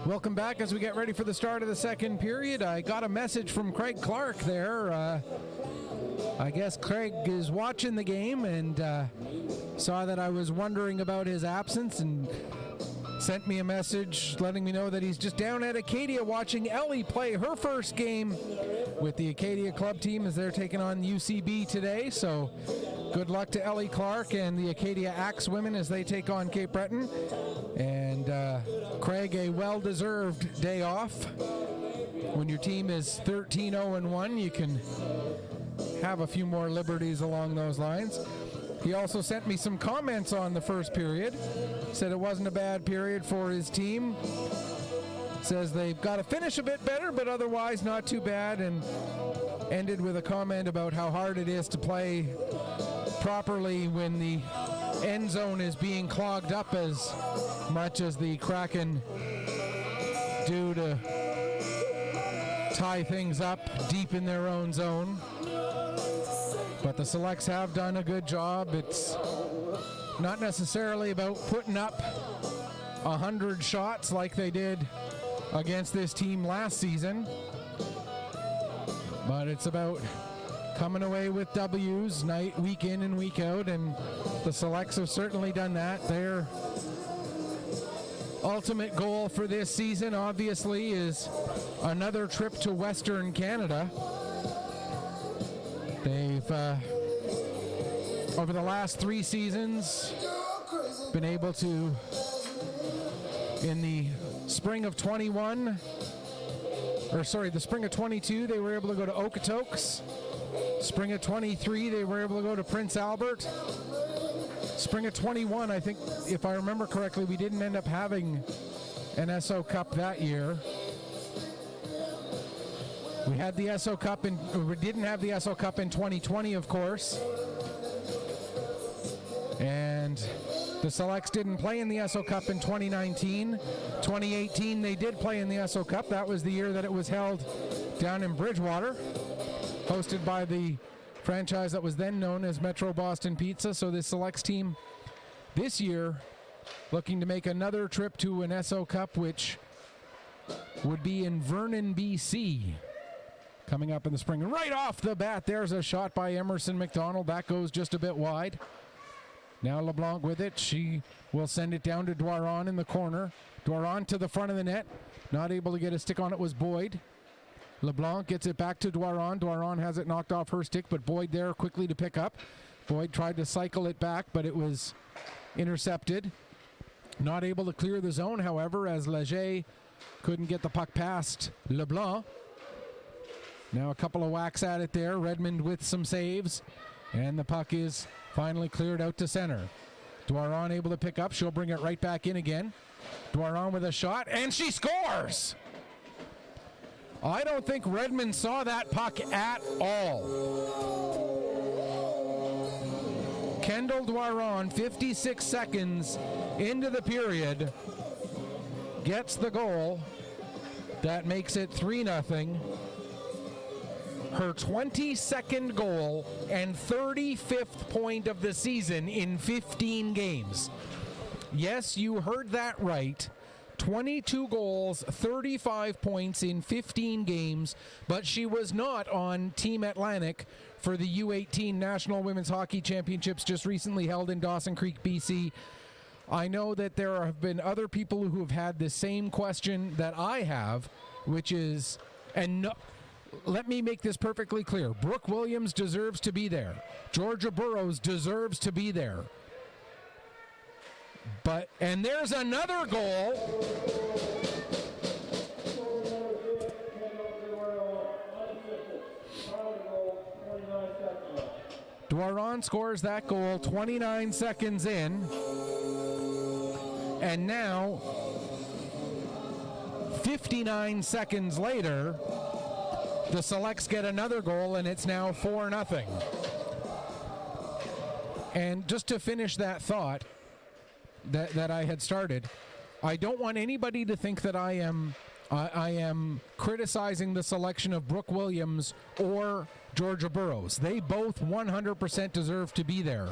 Welcome back as we get ready for the start of the second period. I got a message from Craig Clark there. I guess Craig is watching the game and saw that I was wondering about his absence and sent me a message letting me know that he's just down at Acadia watching Ellie play her first game with the Acadia club team as they're taking on UCB today. So good luck to Ellie Clark and the Acadia Axe women as they take on Cape Breton. And Craig, a well-deserved day off. When your team is 13-0-1, you can have a few more liberties along those lines. He also sent me some comments on the first period. Said it wasn't a bad period for his team. Says they've got to finish a bit better, but otherwise not too bad, and ended with a comment about how hard it is to play properly when the end zone is being clogged up as much as the Kraken do to tie things up deep in their own zone. But the Selects have done a good job. It's not necessarily about putting up 100 shots like they did against this team last season, but it's about coming away with W's week in and week out, and the Selects have certainly done that. Their ultimate goal for this season, obviously, is another trip to Western Canada. They've, over the last 3 seasons, been able to, in the spring of 21, or sorry, the spring of 22, they were able to go to Okotoks. Spring of 23, they were able to go to Prince Albert. Spring of 21, I think, if I remember correctly, we didn't end up having an SO Cup that year. We had the SO Cup we didn't have the SO Cup in 2020, of course. And the Selects didn't play in the SO Cup in 2019. 2018, they did play in the SO Cup. That was the year that it was held down in Bridgewater, hosted by the franchise that was then known as Metro Boston Pizza. So the Selects team this year looking to make another trip to an SO Cup, which would be in Vernon, BC, coming up in the spring. Right off the bat, there's a shot by Emerson McDonald. That goes just a bit wide. Now LeBlanc with it. She will send it down to Doiron in the corner. Doiron to the front of the net. Not able to get a stick on it was Boyd. LeBlanc gets it back to Doiron. Doiron has it knocked off her stick, but Boyd there quickly to pick up. Boyd tried to cycle it back, but it was intercepted. Not able to clear the zone, however, as Leger couldn't get the puck past LeBlanc. Now a couple of whacks at it there. Redmond with some saves, and the puck is finally cleared out to center. Doiron able to pick up. She'll bring it right back in again. Doiron with a shot, and she scores! I don't think Redmond saw that puck at all. Kendall Doiron, 56 seconds into the period, gets the goal that makes it 3-0. Her 22nd goal and 35th point of the season in 15 games. Yes, you heard that right. 22 goals, 35 points in 15 games, but she was not on Team Atlantic for the U18 National Women's Hockey Championships just recently held in Dawson Creek, BC. I know that there have been other people who have had the same question that I have, which is, let me make this perfectly clear. Brooke Williams deserves to be there. Georgia Burrows deserves to be there. And there's another goal. Doiron scores that goal 29 seconds in. And now, 59 seconds later, the Selects get another goal, and it's now 4-0. And just to finish that thought that I had started, I don't want anybody to think that I am criticizing the selection of Brooke Williams or Georgia Burrows. They both 100% deserve to be there.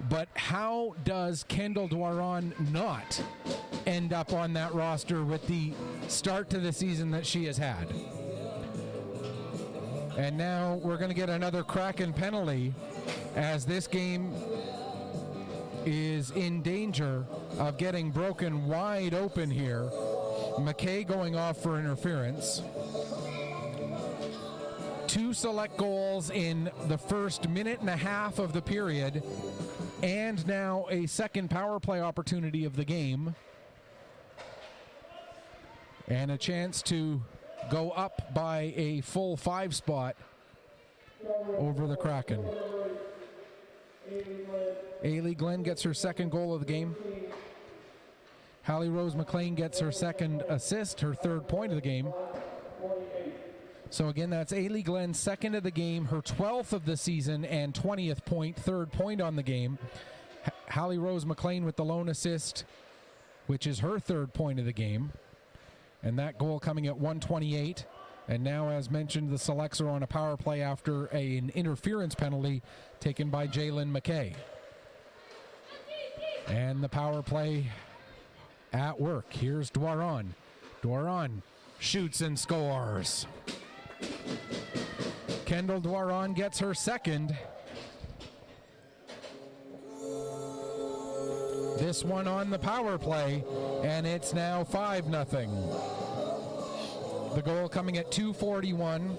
But how does Kendall Dwaron not end up on that roster with the start to the season that she has had? And now we're going to get another Kraken penalty as this game is in danger of getting broken wide open here. McKay going off for interference. 2 select goals in the first minute and a half of the period, and now a second power play opportunity of the game, and a chance to go up by a full 5 spot over the Kraken. Ailey Glenn gets her second goal of the game. Hallie Rose McLean gets her second assist, her third point of the game. So again, that's Ailey Glenn's second of the game, her 12th of the season, and 20th point, third point on the game. Hallie Rose McLean with the lone assist, which is her third point of the game. And that goal coming at 1:28. And now, as mentioned, the Selects are on a power play after an interference penalty taken by Jalen McKay. And the power play at work. Here's Dwaron. Dwaron shoots and scores. Kendall Dwaron gets her second. This one on the power play, and it's now 5-0. The goal coming at 2:41.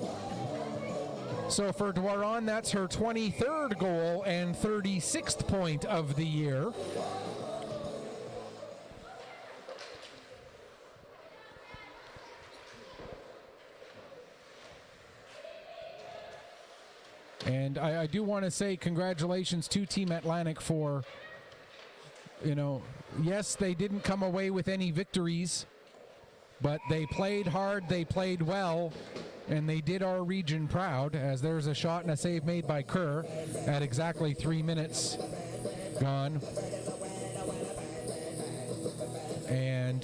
So for Dwaron, that's her 23rd goal and 36th point of the year. And I do want to say congratulations to Team Atlantic for, yes, they didn't come away with any victories, but they played hard, they played well, and they did our region proud, as there's a shot and a save made by Kerr at exactly 3 minutes gone. And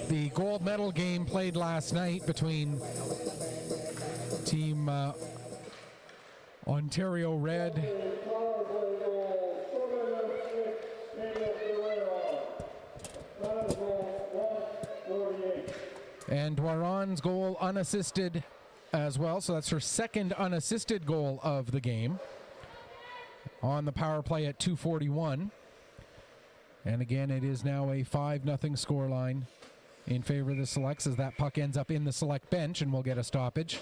the gold medal game played last night between Team Ontario Red and Dwaron's goal unassisted as well, so that's her second unassisted goal of the game on the power play at 2:41. And again, it is now a 5-0 scoreline in favor of the Selects as that puck ends up in the Select bench and will get a stoppage,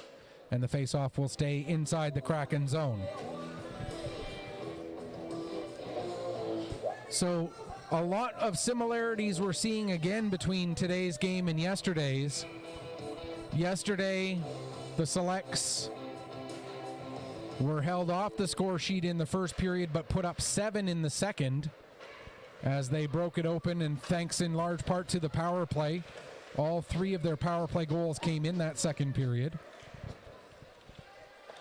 and the face-off will stay inside the Kraken zone. So a lot of similarities we're seeing again between today's game and yesterday's. Yesterday, the Selects were held off the score sheet in the first period but put up 7 in the second as they broke it open, and thanks in large part to the power play. All 3 of their power play goals came in that second period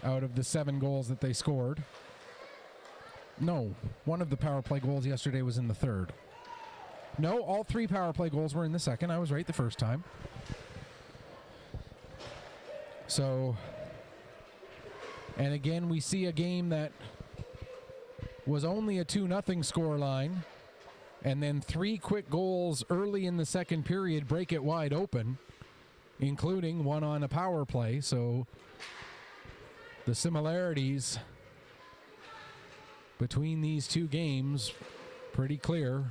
out of the 7 goals that they scored. No, one of the power play goals yesterday was in the third. No, all 3 power play goals were in the second. I was right the first time. So, and again, we see a game that was only a 2-0 score line, and then 3 quick goals early in the second period break it wide open, including one on a power play. So the similarities between these 2 games pretty clear.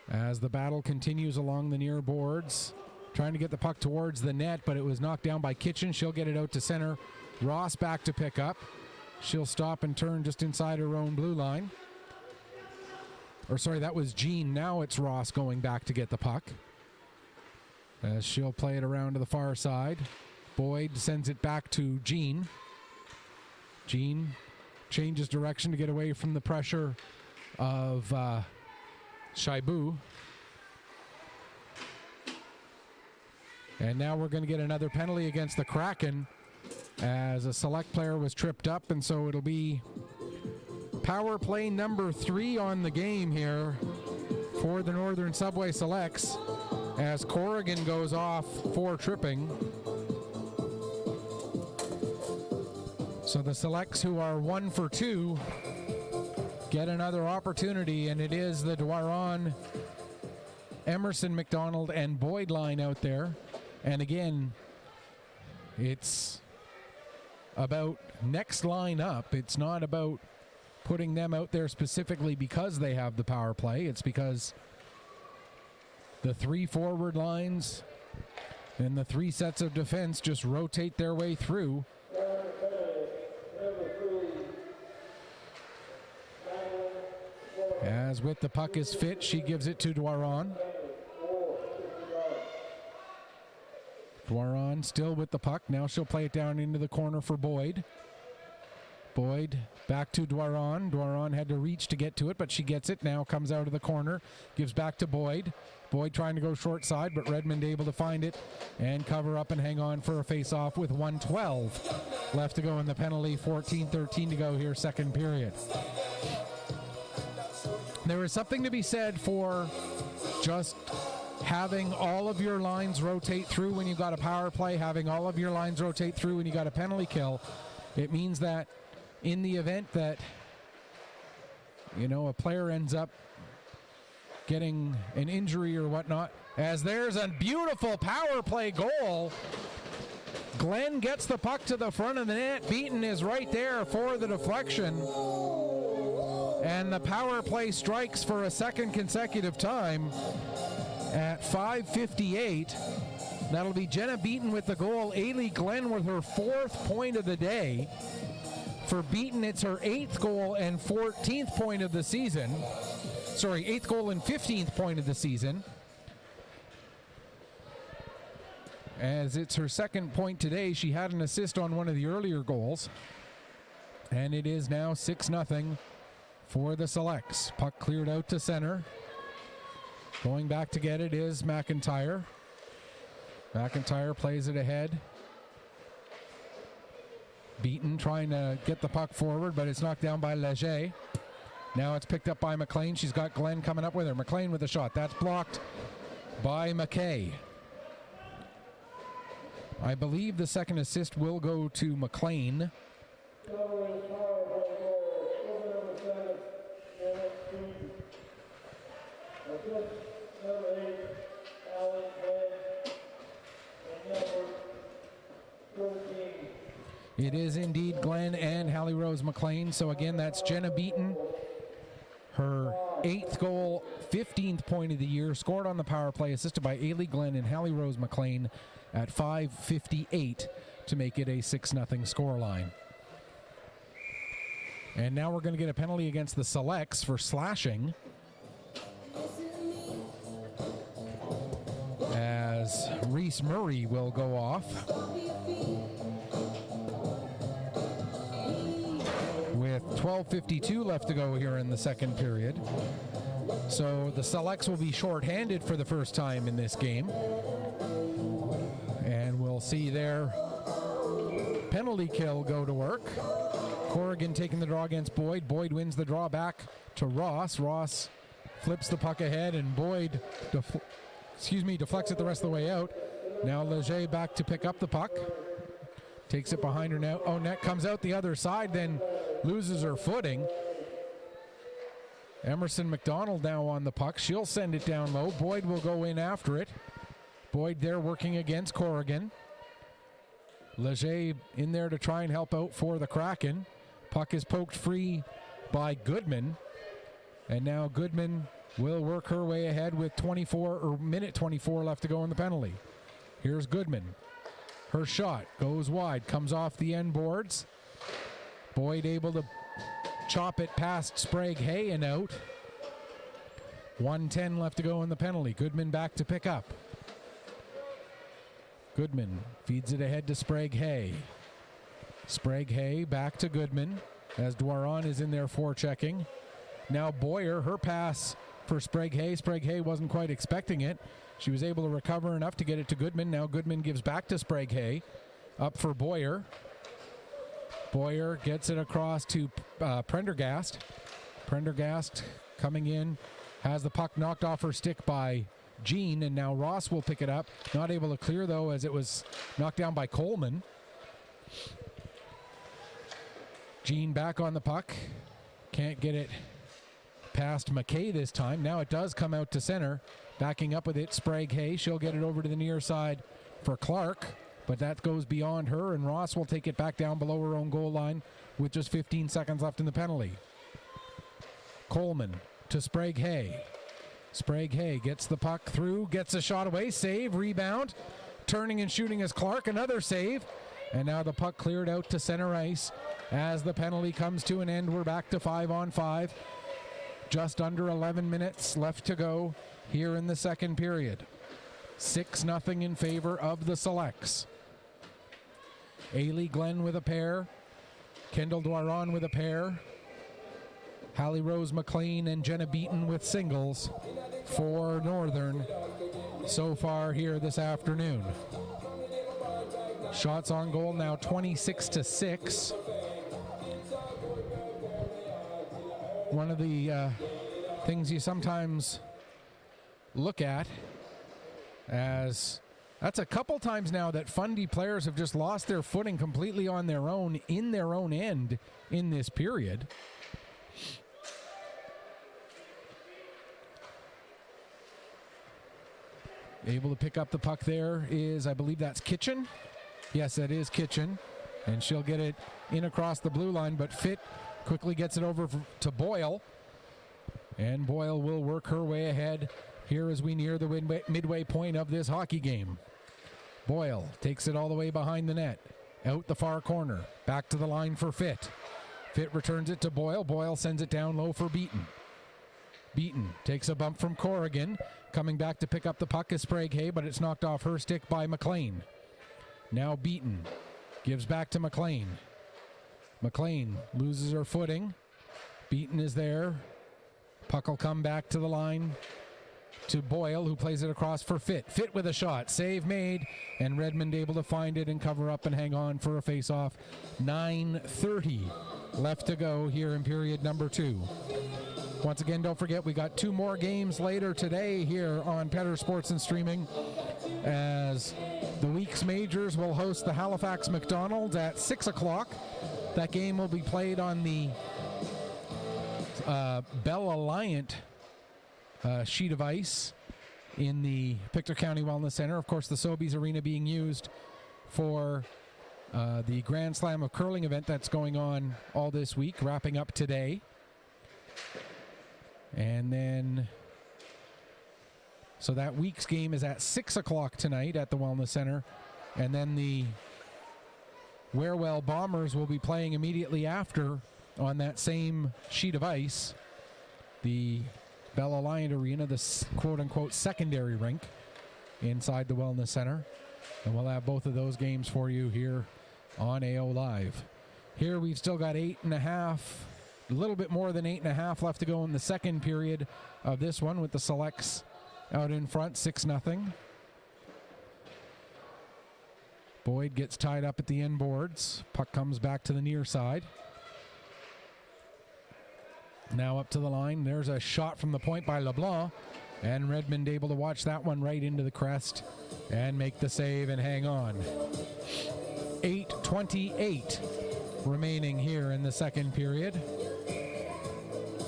As the battle continues along the near boards, trying to get the puck towards the net, but it was knocked down by Kitchen. She'll get it out to center. Ross back to pick up. She'll stop and turn just inside her own blue line. Or sorry, that was Jean. Now it's Ross going back to get the puck, as she'll play it around to the far side. Boyd sends it back to Jean. Jean changes direction to get away from the pressure of Shaibu. And now we're going to get another penalty against the Kraken as a Select player was tripped up, and so it'll be power play number 3 on the game here for the Northern Subway Selects as Corrigan goes off for tripping. So the selects, who are 1 for 2, get another opportunity, and it is the Dwaron, Emerson, McDonald, and Boyd line out there. And again, it's about next line up. It's not about putting them out there specifically because they have the power play. It's because the 3 forward lines and the 3 sets of defense just rotate their way through. As with the puck is fit, she gives it to Dwaron. Dwaron still with the puck. Now she'll play it down into the corner for Boyd. Boyd back to Dwaron. Dwaron had to reach to get to it, but she gets it. Now comes out of the corner. Gives back to Boyd. Boyd trying to go short side, but Redmond able to find it and cover up and hang on for a face-off with 1:12 left to go in the penalty. 14-13 to go here, second period. There is something to be said for just having all of your lines rotate through when you've got a power play, having all of your lines rotate through when you got a penalty kill. It means that in the event that, you know, a player ends up getting an injury or whatnot, as there's a beautiful power play goal. Glenn gets the puck to the front of the net. Beaton is right there for the deflection. And the power play strikes for a second consecutive time at 5:58. That'll be Jenna Beaton with the goal. Ailey Glenn with her 4th point of the day. For Beaton, it's her 8th goal and 14th point of the season. Sorry, 8th goal and 15th point of the season. As it's her 2nd point today, she had an assist on one of the earlier goals. And it is now 6-0 for the Selects. Puck cleared out to center. Going back to get it is McIntyre. McIntyre plays it ahead. Beaton trying to get the puck forward, but it's knocked down by Leger. Now it's picked up by McLean. She's got Glenn coming up with her. McLean with a shot. That's blocked by McKay. I believe the second assist will go to McLean. It is indeed Glenn and Hallie Rose McLean. So again, that's Jenna Beaton. Her 8th goal, 15th point of the year, scored on the power play, assisted by Ailey Glenn and Hallie Rose McLean at 5:58 to make it a 6-0 scoreline. And now we're going to get a penalty against the Selects for slashing, as Reese Murray will go off. With 12:52 left to go here in the second period. So the Selects will be shorthanded for the first time in this game. And we'll see their penalty kill go to work. Corrigan taking the draw against Boyd. Boyd wins the draw back to Ross. Ross flips the puck ahead, and Boyd deflects it the rest of the way out. Now Leger back to pick up the puck. Takes it behind her now. Oh, net comes out the other side, then loses her footing. Emerson McDonald now on the puck. She'll send it down low. Boyd will go in after it. Boyd there working against Corrigan. Leger in there to try and help out for the Kraken. Puck is poked free by Goodman. And now Goodman will work her way ahead with minute 24 left to go in the penalty. Here's Goodman. Her shot goes wide, comes off the end boards. Boyd able to chop it past Sprague Hay and out. 1:10 left to go in the penalty. Goodman back to pick up. Goodman feeds it ahead to Sprague Hay. Sprague Hay back to Goodman as Dwaron is in there forechecking. Now Boyer, her pass for Sprague Hay. Sprague Hay wasn't quite expecting it. She was able to recover enough to get it to Goodman. Now Goodman gives back to Sprague Hay. Up for Boyer. Boyer gets it across to Prendergast. Prendergast coming in. Has the puck knocked off her stick by Jean, and now Ross will pick it up. Not able to clear, though, as it was knocked down by Coleman. Jean back on the puck. Can't get it past McKay this time. Now it does come out to center. Backing up with it, Sprague Hay. She'll get it over to the near side for Clark, but that goes beyond her, and Ross will take it back down below her own goal line with just 15 seconds left in the penalty. Coleman to Sprague Hay. Sprague Hay gets the puck through, gets a shot away, save, rebound. Turning and shooting is Clark, another save. And now the puck cleared out to center ice. As the penalty comes to an end, we're back to 5-on-5. Just under 11 minutes left to go here in the second period. 6-0 in favor of the Selects. Ailey Glenn with a pair. Kendall Doiron with a pair. Hallie Rose McLean and Jenna Beaton with singles for Northern so far here this afternoon. Shots on goal now 26-6. One of the things you sometimes look at, as that's a couple times now that Fundy players have just lost their footing completely on their own, in their own end in this period. Able to pick up the puck there is, I believe that's Kitchen. Yes, that is Kitchen. And she'll get it in across the blue line, but Fitt quickly gets it over to Boyle. And Boyle will work her way ahead here as we near the midway point of this hockey game. Boyle takes it all the way behind the net. Out the far corner. Back to the line for Fitt. Fitt returns it to Boyle. Boyle sends it down low for Beaton. Beaton takes a bump from Corrigan. Coming back to pick up the puck is Sprague Hay, but it's knocked off her stick by McLean. Now Beaton gives back to McLean. McLean loses her footing. Beaton is there. Puck will come back to the line to Boyle, who plays it across for Fitt. Fitt with a shot. Save made, and Redmond able to find it and cover up and hang on for a face-off. 9:30 left to go here in period number 2. Once again, don't forget, we got 2 more games later today here on Petter Sports and Streaming, as the week's majors will host the Halifax McDonald's at 6 o'clock. That game will be played on the Bell Alliant sheet of ice in the Pictou County Wellness Center. Of course, the Sobeys Arena being used for the Grand Slam of Curling event that's going on all this week, wrapping up today. And then, so that week's game is at 6 o'clock tonight at the Wellness Center. And then the Warewell Bombers will be playing immediately after on that same sheet of ice, the Bell Alliant Arena, the quote-unquote secondary rink inside the Wellness Center. And we'll have both of those games for you here on AO Live. Here we've still got 8.5, a little bit more than 8.5 left to go in the second period of this one, with the Selects out in front, 6-0. Boyd gets tied up at the end boards. Puck comes back to the near side. Now up to the line. There's a shot from the point by LeBlanc. And Redmond able to watch that one right into the crest and make the save and hang on. 8:28 remaining here in the second period.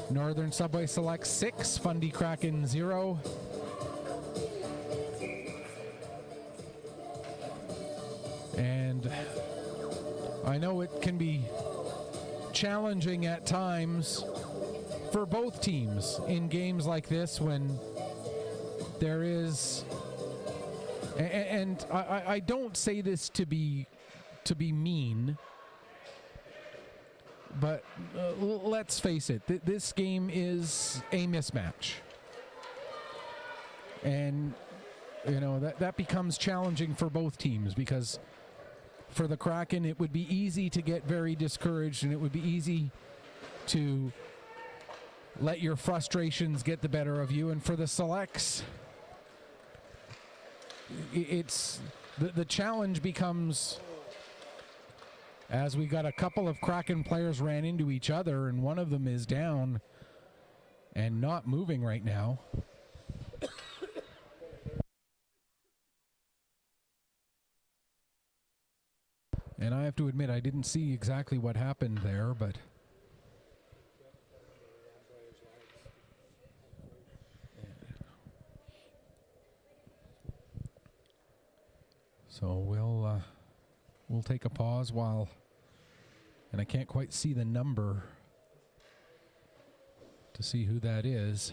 Northern Subway Select 6, Fundy Kraken 0. And I know it can be challenging at times for both teams in games like this when there is, and I don't say this to be mean, but let's face it, this game is a mismatch. And, you know, that becomes challenging for both teams, because for the Kraken, it would be easy to get very discouraged, and it would be easy to let your frustrations get the better of you. And for the Selects, it's the challenge becomes, as we got a couple of Kraken players ran into each other, and one of them is down and not moving right now. And I have to admit, I didn't see exactly what happened there, but so we'll take a pause while, and I can't quite see the number to see who that is.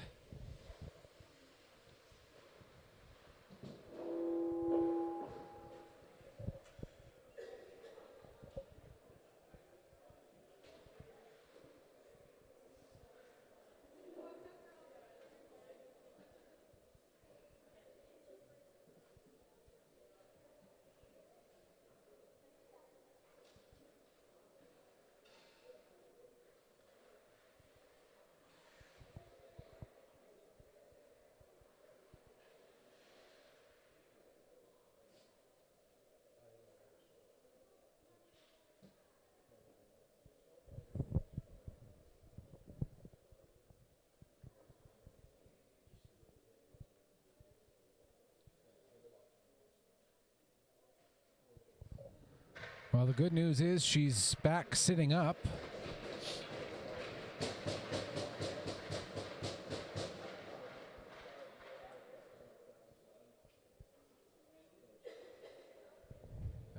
Well, the good news is she's back sitting up.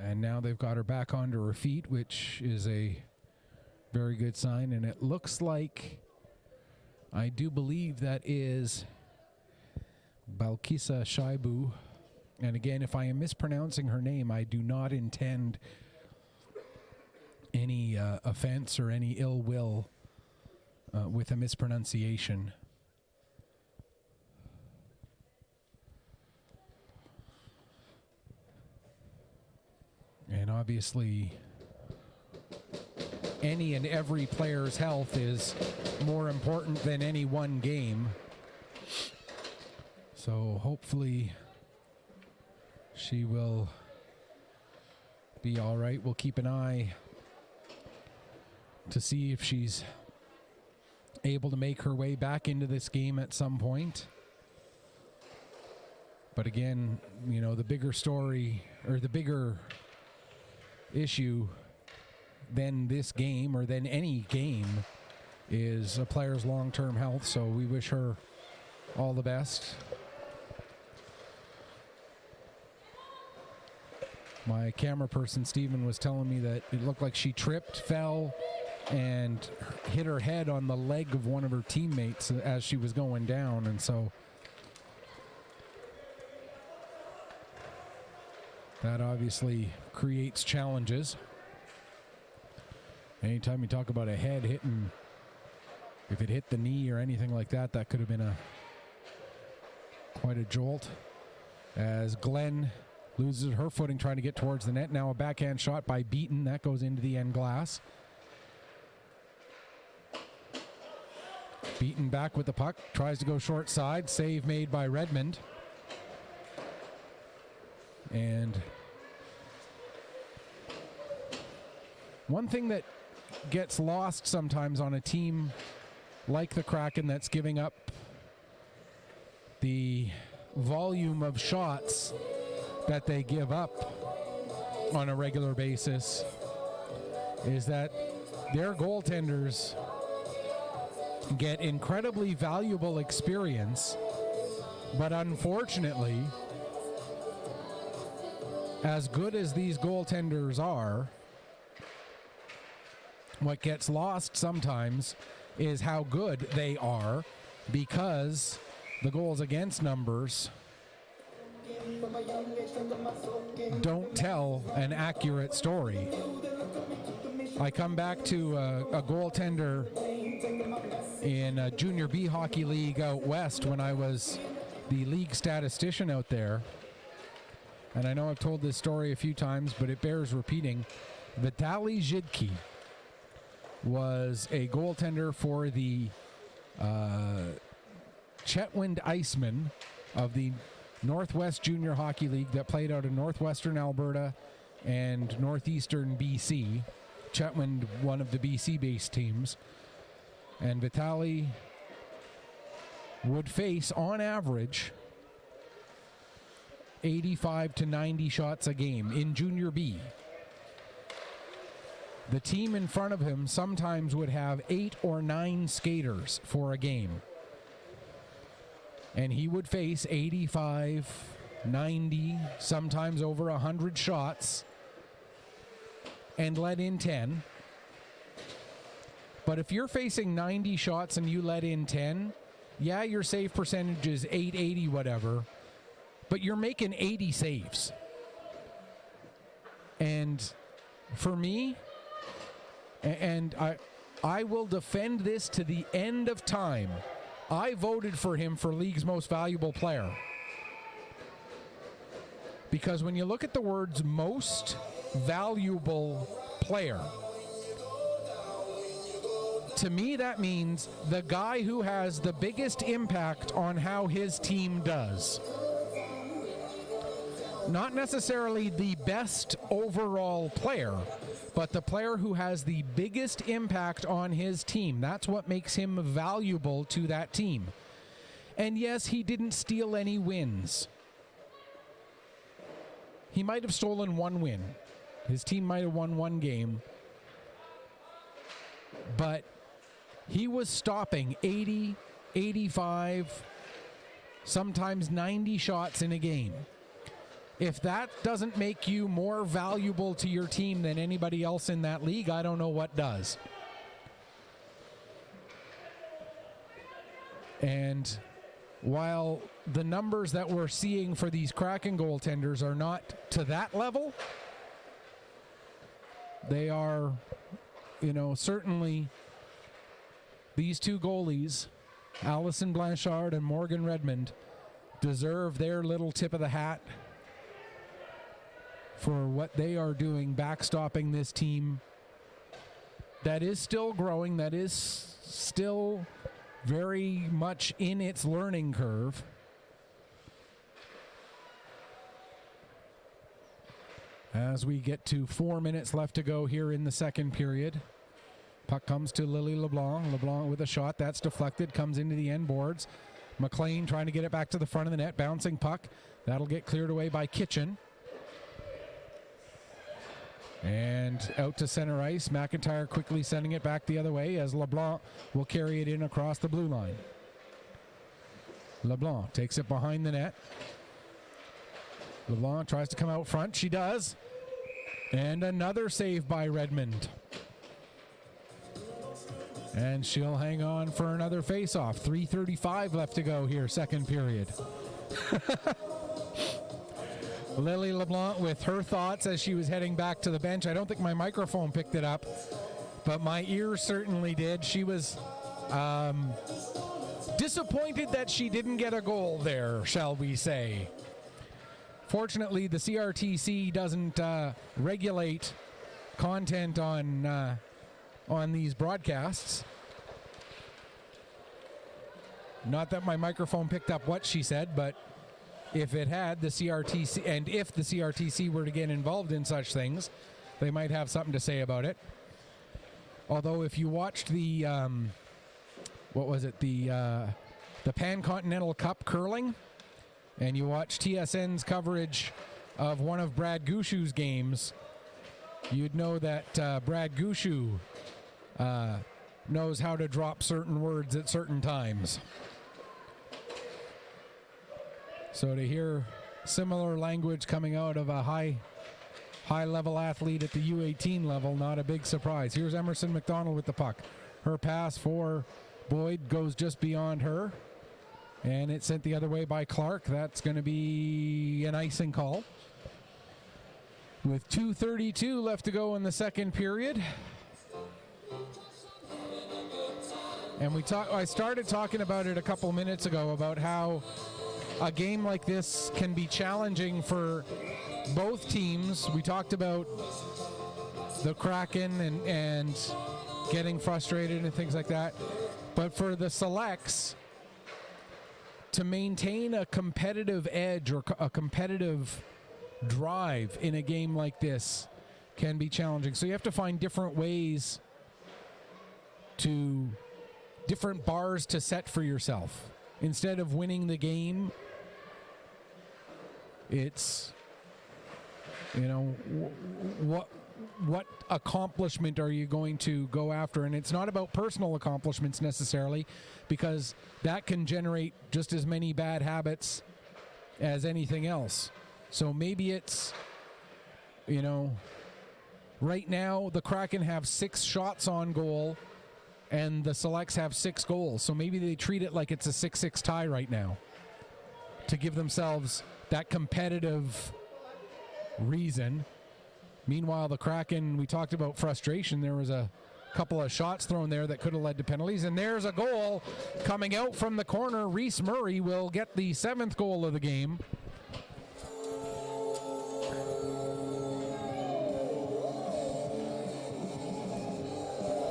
And now they've got her back onto her feet, which is a very good sign. And it looks like, I do believe that is Balkisa Shaibu. And again, if I am mispronouncing her name, I do not intend any offense or any ill will with a mispronunciation. And obviously, any and every player's health is more important than any one game. So hopefully she will be all right. We'll keep an eye to see if she's able to make her way back into this game at some point. But again, you know, the bigger story, or the bigger issue than this game or than any game, is a player's long-term health. So we wish her all the best. My camera person, Steven, was telling me that it looked like she tripped, fell, and hit her head on the leg of one of her teammates as she was going down. And so that obviously creates challenges. Anytime you talk about a head hitting, if it hit the knee or anything like that, that could have been quite a jolt. As Glenn loses her footing trying to get towards the net. Now a backhand shot by Beaton. That goes into the end glass. Beaton back with the puck. Tries to go short side. Save made by Redmond. And one thing that gets lost sometimes on a team like the Kraken that's giving up the volume of shots that they give up on a regular basis is that their goaltenders get incredibly valuable experience, but unfortunately, as good as these goaltenders are, what gets lost sometimes is how good they are, because the goals against numbers don't tell an accurate story. I come back to a goaltender in a Junior B Hockey League out west when I was the league statistician out there. And I know I've told this story a few times, but it bears repeating. Vitaly Zhidki was a goaltender for the Chetwynd Icemen of the Northwest Junior Hockey League that played out of northwestern Alberta and northeastern BC. Chetwynd, one of the BC-based teams. And Vitaly would face, on average, 85 to 90 shots a game in Junior B. the team in front of him sometimes would have 8 or 9 skaters for a game. And he would face 85, 90, sometimes over 100 shots and let in 10. But if you're facing 90 shots and you let in 10, yeah, your save percentage is 880, whatever, but you're making 80 saves. And for me, and I will defend this to the end of time, I voted for him for League's Most Valuable Player. Because when you look at the words most valuable player, to me that means the guy who has the biggest impact on how his team does. Not necessarily the best overall player, but the player who has the biggest impact on his team. That's what makes him valuable to that team. And yes, he didn't steal any wins. He might have stolen one win. His team might have won one game. But he was stopping 80, 85, sometimes 90 shots in a game. If that doesn't make you more valuable to your team than anybody else in that league, I don't know what does. And while the numbers that we're seeing for these Kraken goaltenders are not to that level, they are, certainly these two goalies, Allison Blanchard and Morgan Redmond, deserve their little tip of the hat for what they are doing, backstopping this team that is still growing, that is still very much in its learning curve. As we get to 4 minutes left to go here in the second period. Puck comes to Lily LeBlanc. LeBlanc with a shot. That's deflected. Comes into the end boards. McLean trying to get it back to the front of the net. Bouncing puck. That'll get cleared away by Kitchen. And out to center ice. McIntyre quickly sending it back the other way as LeBlanc will carry it in across the blue line. LeBlanc takes it behind the net. LeBlanc tries to come out front. She does. And another save by Redmond. And she'll hang on for another face-off. 3:35 left to go here, second period. Lily LeBlanc with her thoughts as she was heading back to the bench. I don't think my microphone picked it up, but my ears certainly did. She was disappointed that she didn't get a goal there, shall we say. Fortunately, the CRTC doesn't regulate content on these broadcasts. Not that my microphone picked up what she said, but if it had, the CRTC, and if the CRTC were to get involved in such things, they might have something to say about it. Although if you watched the, the Pan-Continental Cup curling, and you watch TSN's coverage of one of Brad Gushu's games, you'd know that Brad Gushu knows how to drop certain words at certain times. So to hear similar language coming out of a high-level athlete at the U18 level, not a big surprise. Here's Emerson McDonald with the puck. Her pass for Boyd goes just beyond her, and it's sent the other way by Clark. That's going to be an icing call. With 2:32 left to go in the second period. And I started talking about it a couple minutes ago about how a game like this can be challenging for both teams. We talked about the Kraken and getting frustrated and things like that. But for the selects, to maintain a competitive edge or a competitive drive in a game like this can be challenging. So you have to find different ways different bars to set for yourself. Instead of winning the game, it's, what accomplishment are you going to go after? And it's not about personal accomplishments necessarily, because that can generate just as many bad habits as anything else. So maybe it's, right now the Kraken have 6 shots on goal and the Selects have 6 goals. So maybe they treat it like it's a 6-6 tie right now to give themselves that competitive reason. Meanwhile, the Kraken, we talked about frustration. There was a couple of shots thrown there that could have led to penalties. And there's a goal coming out from the corner. Reese Murray will get the 7th goal of the game.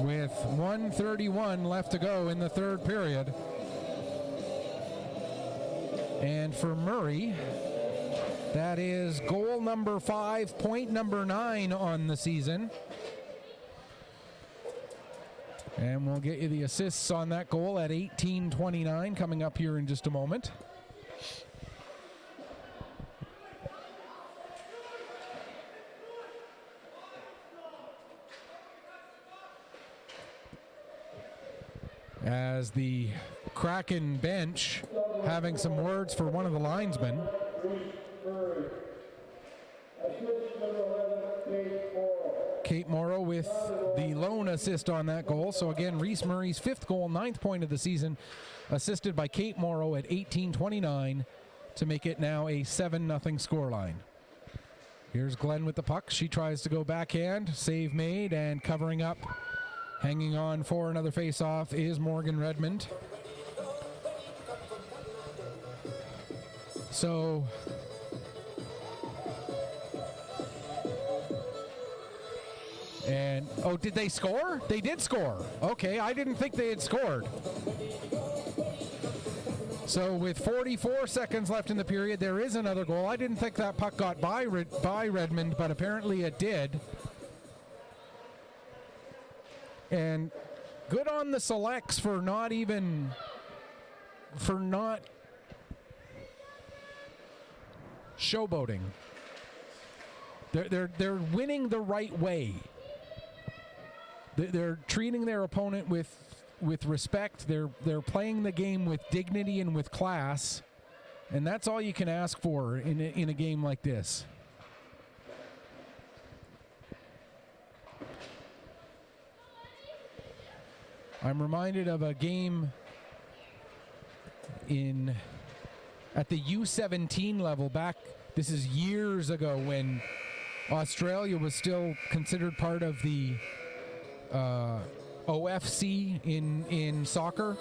With 1:31 left to go in the third period. And for Murray, that is goal number 5, point number 9 on the season. And we'll get you the assists on that goal at 18:29 coming up here in just a moment. As the Kraken bench having some words for one of the linesmen. Kate Morrow with the lone assist on that goal. So again, Reese Murray's 5th goal, 9th point of the season, assisted by Kate Morrow at 18:29 to make it now a 7-0 scoreline. Here's Glenn with the puck. She tries to go backhand. Save made, and covering up, hanging on for another face-off is Morgan Redmond. So and oh, did they score? They did score. Okay, I didn't think they had scored. So with 44 seconds left in the period, there is another goal. I didn't think that puck got by Redmond, but apparently it did. And good on the Selects for not showboating. They're winning the right way. They're treating their opponent with respect. They're playing the game with dignity and with class, and that's all you can ask for in a game like this. I'm reminded of a game at the U17 level back. This is years ago when Australia was still considered part of the OFC in soccer.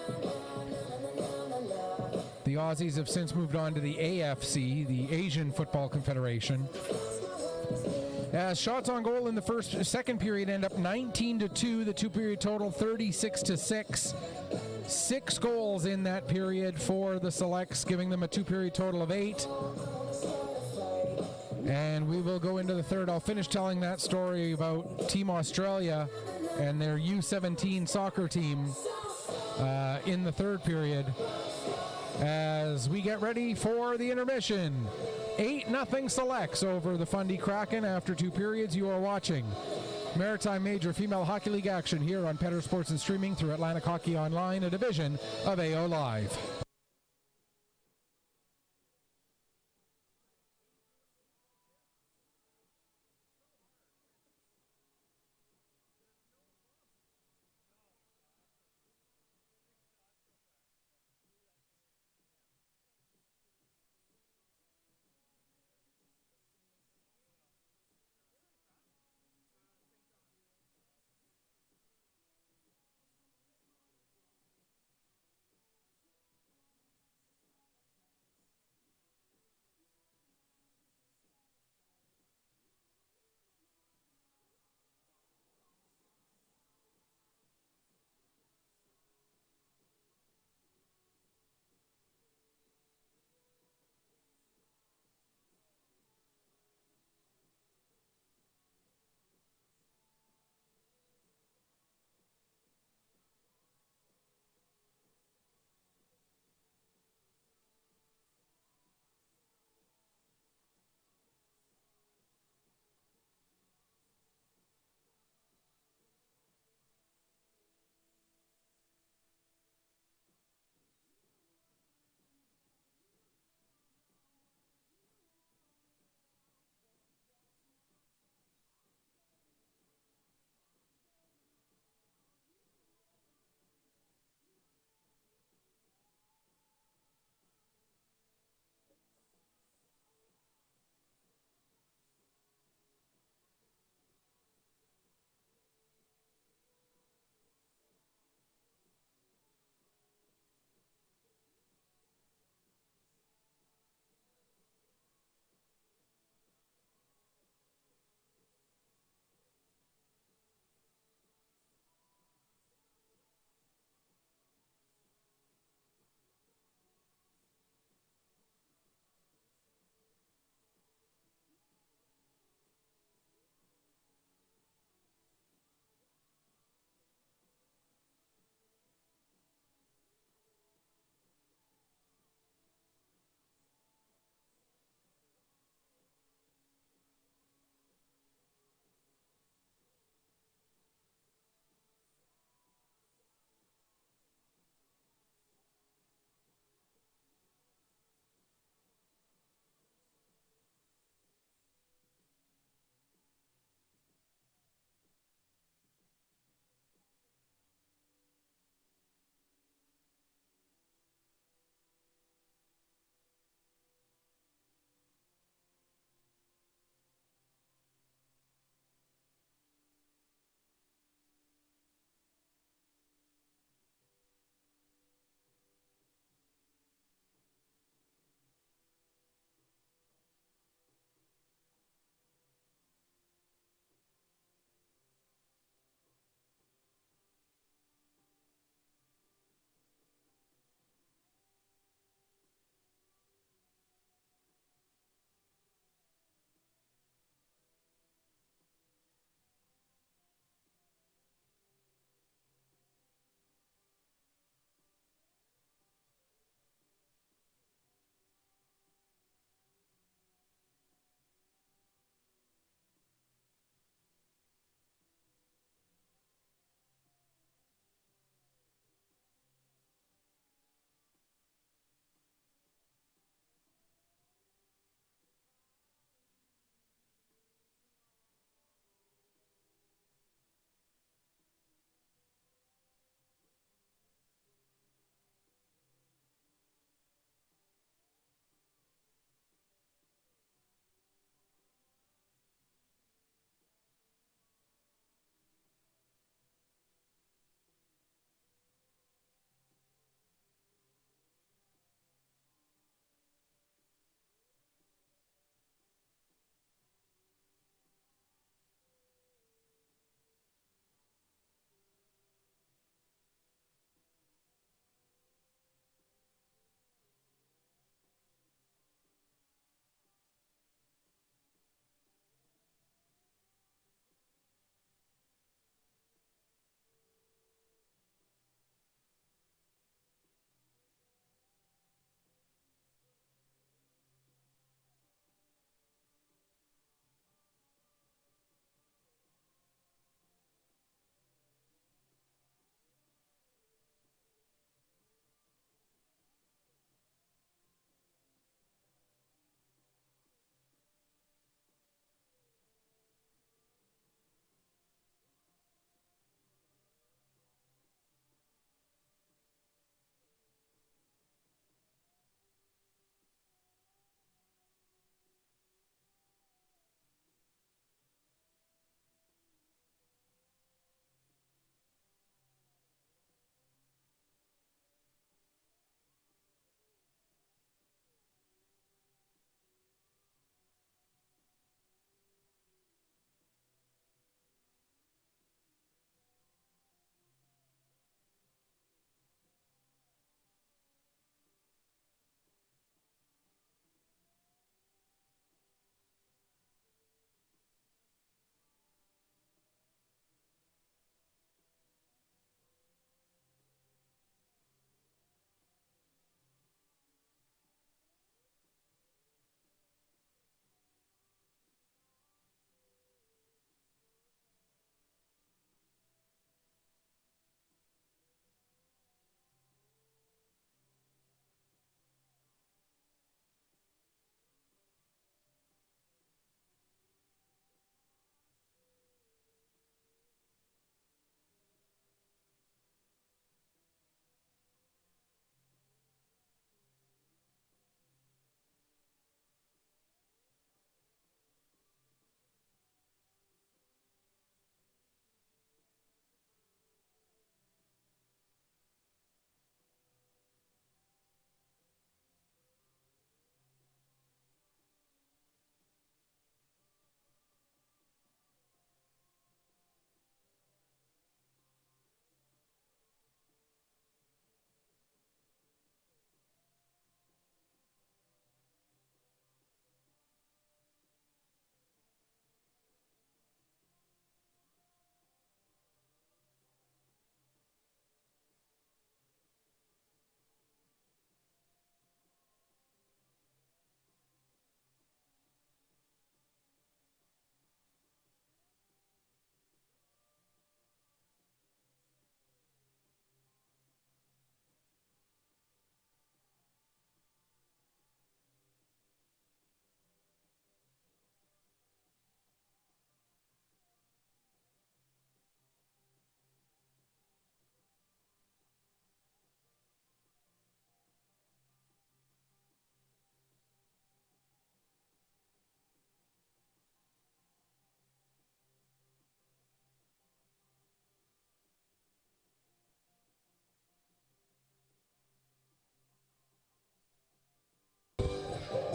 The Aussies have since moved on to the AFC, the Asian Football Confederation. As shots on goal in the second period end up 19-2, the 2-period total 36-6. 6 goals in that period for the Selects, giving them a 2-period total of 8. And we will go into the third. I'll finish telling that story about Team Australia and their U17 soccer team in the third period as we get ready for the intermission. 8-0 Selects over the Fundy Kraken after 2 periods. You are watching Maritime Major Female Hockey League action here on Petter Sports and Streaming through Atlantic Hockey Online, a division of AO Live.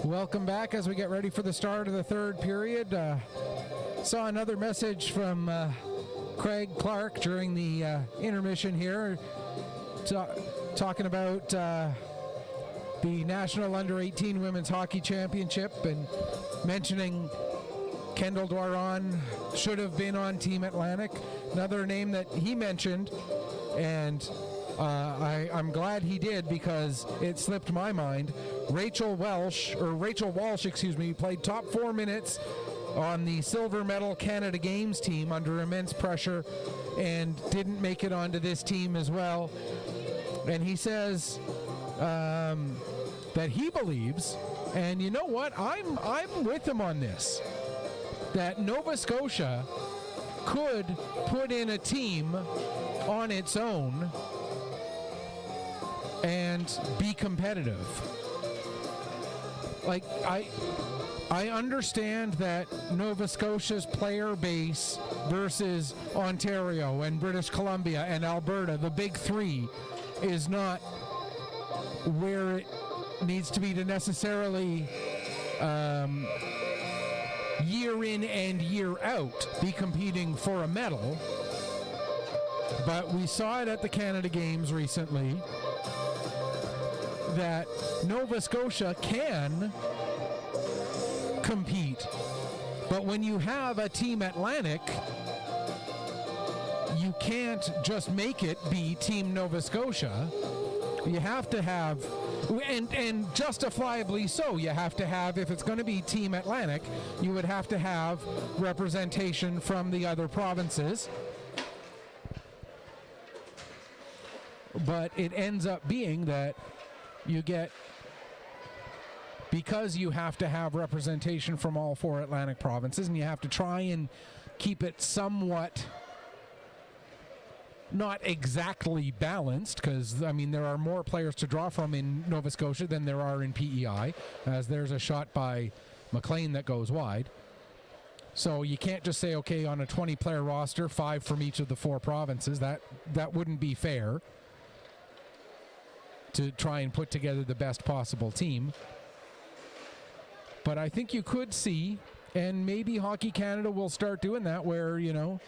Welcome back as we get ready for the start of the third period. Saw another message from Craig Clark during the intermission here, talking about the National Under-18 Women's Hockey Championship and mentioning Kendall Doiron should have been on Team Atlantic. Another name that he mentioned, and I'm glad he did because it slipped my mind. Rachel Walsh, played top 4 minutes on the silver medal Canada Games team under immense pressure and didn't make it onto this team as well. And he says that he believes, and you know what, I'm with him on this, that Nova Scotia could put in a team on its own and be competitive. Like, I understand that Nova Scotia's player base versus Ontario and British Columbia and Alberta, the big three, is not where it needs to be to necessarily year in and year out be competing for a medal. But we saw it at the Canada Games recently that Nova Scotia can compete. But when you have a Team Atlantic, you can't just make it be Team Nova Scotia. You have to have, and justifiably so, you have to have, if it's going to be Team Atlantic, you would have to have representation from the other provinces. But it ends up being that you get, because you have to have representation from all 4 Atlantic provinces, and you have to try and keep it somewhat, not exactly balanced, because, I mean, there are more players to draw from in Nova Scotia than there are in PEI, as there's a shot by McLean that goes wide. So you can't just say, okay, on a 20-player roster, 5 from each of the 4 provinces. That wouldn't be fair to try and put together the best possible team. But I think you could see, and maybe Hockey Canada will start doing that, where, you know,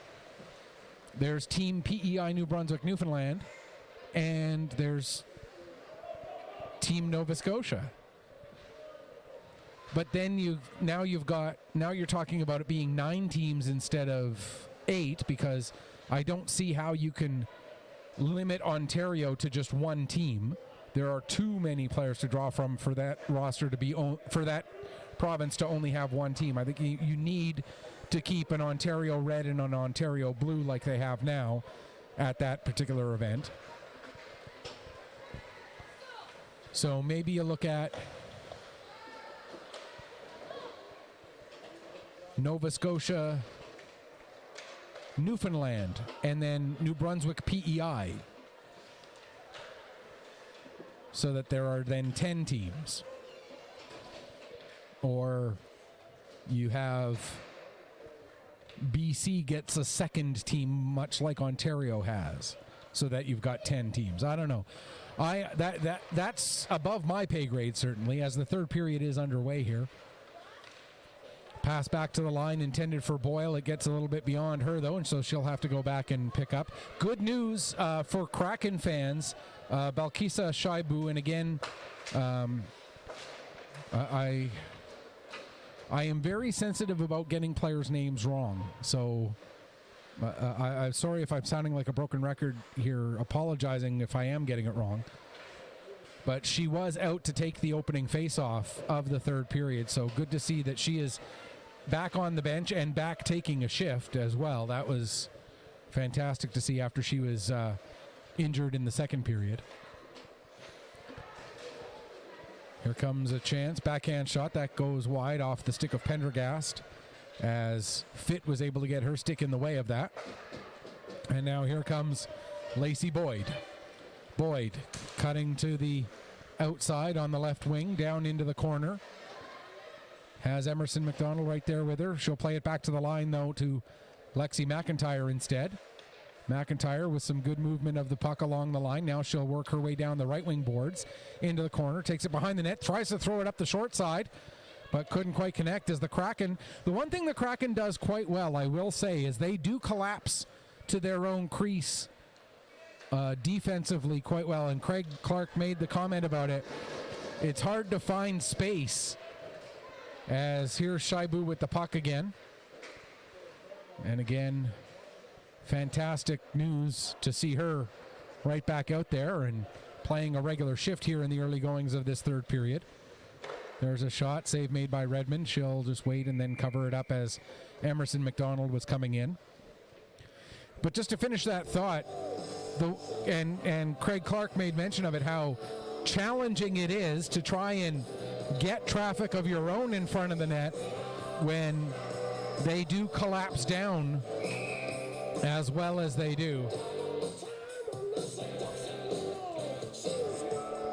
there's Team PEI New Brunswick, Newfoundland, and there's Team Nova Scotia. But then now you're talking about it being 9 teams instead of 8, because I don't see how you can limit Ontario to just 1 team. There are too many players to draw from for that roster to be for that province to only have 1 team. I think you need to keep an Ontario red and an Ontario blue like they have now at that particular event. So maybe you look at Nova Scotia, Newfoundland, and then New Brunswick PEI, so that there are then 10 teams. Or you have BC gets a second team, much like Ontario has, so that you've got 10 teams. I don't know. That's above my pay grade, certainly, as the third period is underway here. Pass back to the line intended for Boyle. It gets a little bit beyond her, though, and so she'll have to go back and pick up. Good news for Kraken fans. Balkisa Shaibu, and again, I am very sensitive about getting players' names wrong. So I'm sorry if I'm sounding like a broken record here, apologizing if I am getting it wrong. But she was out to take the opening face-off of the third period, so good to see that she is back on the bench and back taking a shift as well. That was fantastic to see after she was injured in the second period. Here comes a chance, backhand shot that goes wide off the stick of Pendergast, as Fitt was able to get her stick in the way of that. And now here comes Lacey Boyd. Boyd cutting to the outside on the left wing, down into the corner. Has Emerson McDonald right there with her. She'll play it back to the line, though, to Lexi McIntyre instead. McIntyre with some good movement of the puck along the line. Now she'll work her way down the right wing boards into the corner, takes it behind the net, tries to throw it up the short side, but couldn't quite connect as the Kraken. The one thing the Kraken does quite well, I will say, is they do collapse to their own crease defensively quite well. And Craig Clark made the comment about it. It's hard to find space, as here's Shaibu with the puck again. And again, fantastic news to see her right back out there and playing a regular shift here in the early goings of this third period. There's a shot, save made by Redmond. She'll just wait and then cover it up as Emerson McDonald was coming in. But just to finish that thought, and Craig Clark made mention of it, how challenging it is to try and get traffic of your own in front of the net when they do collapse down as well as they do.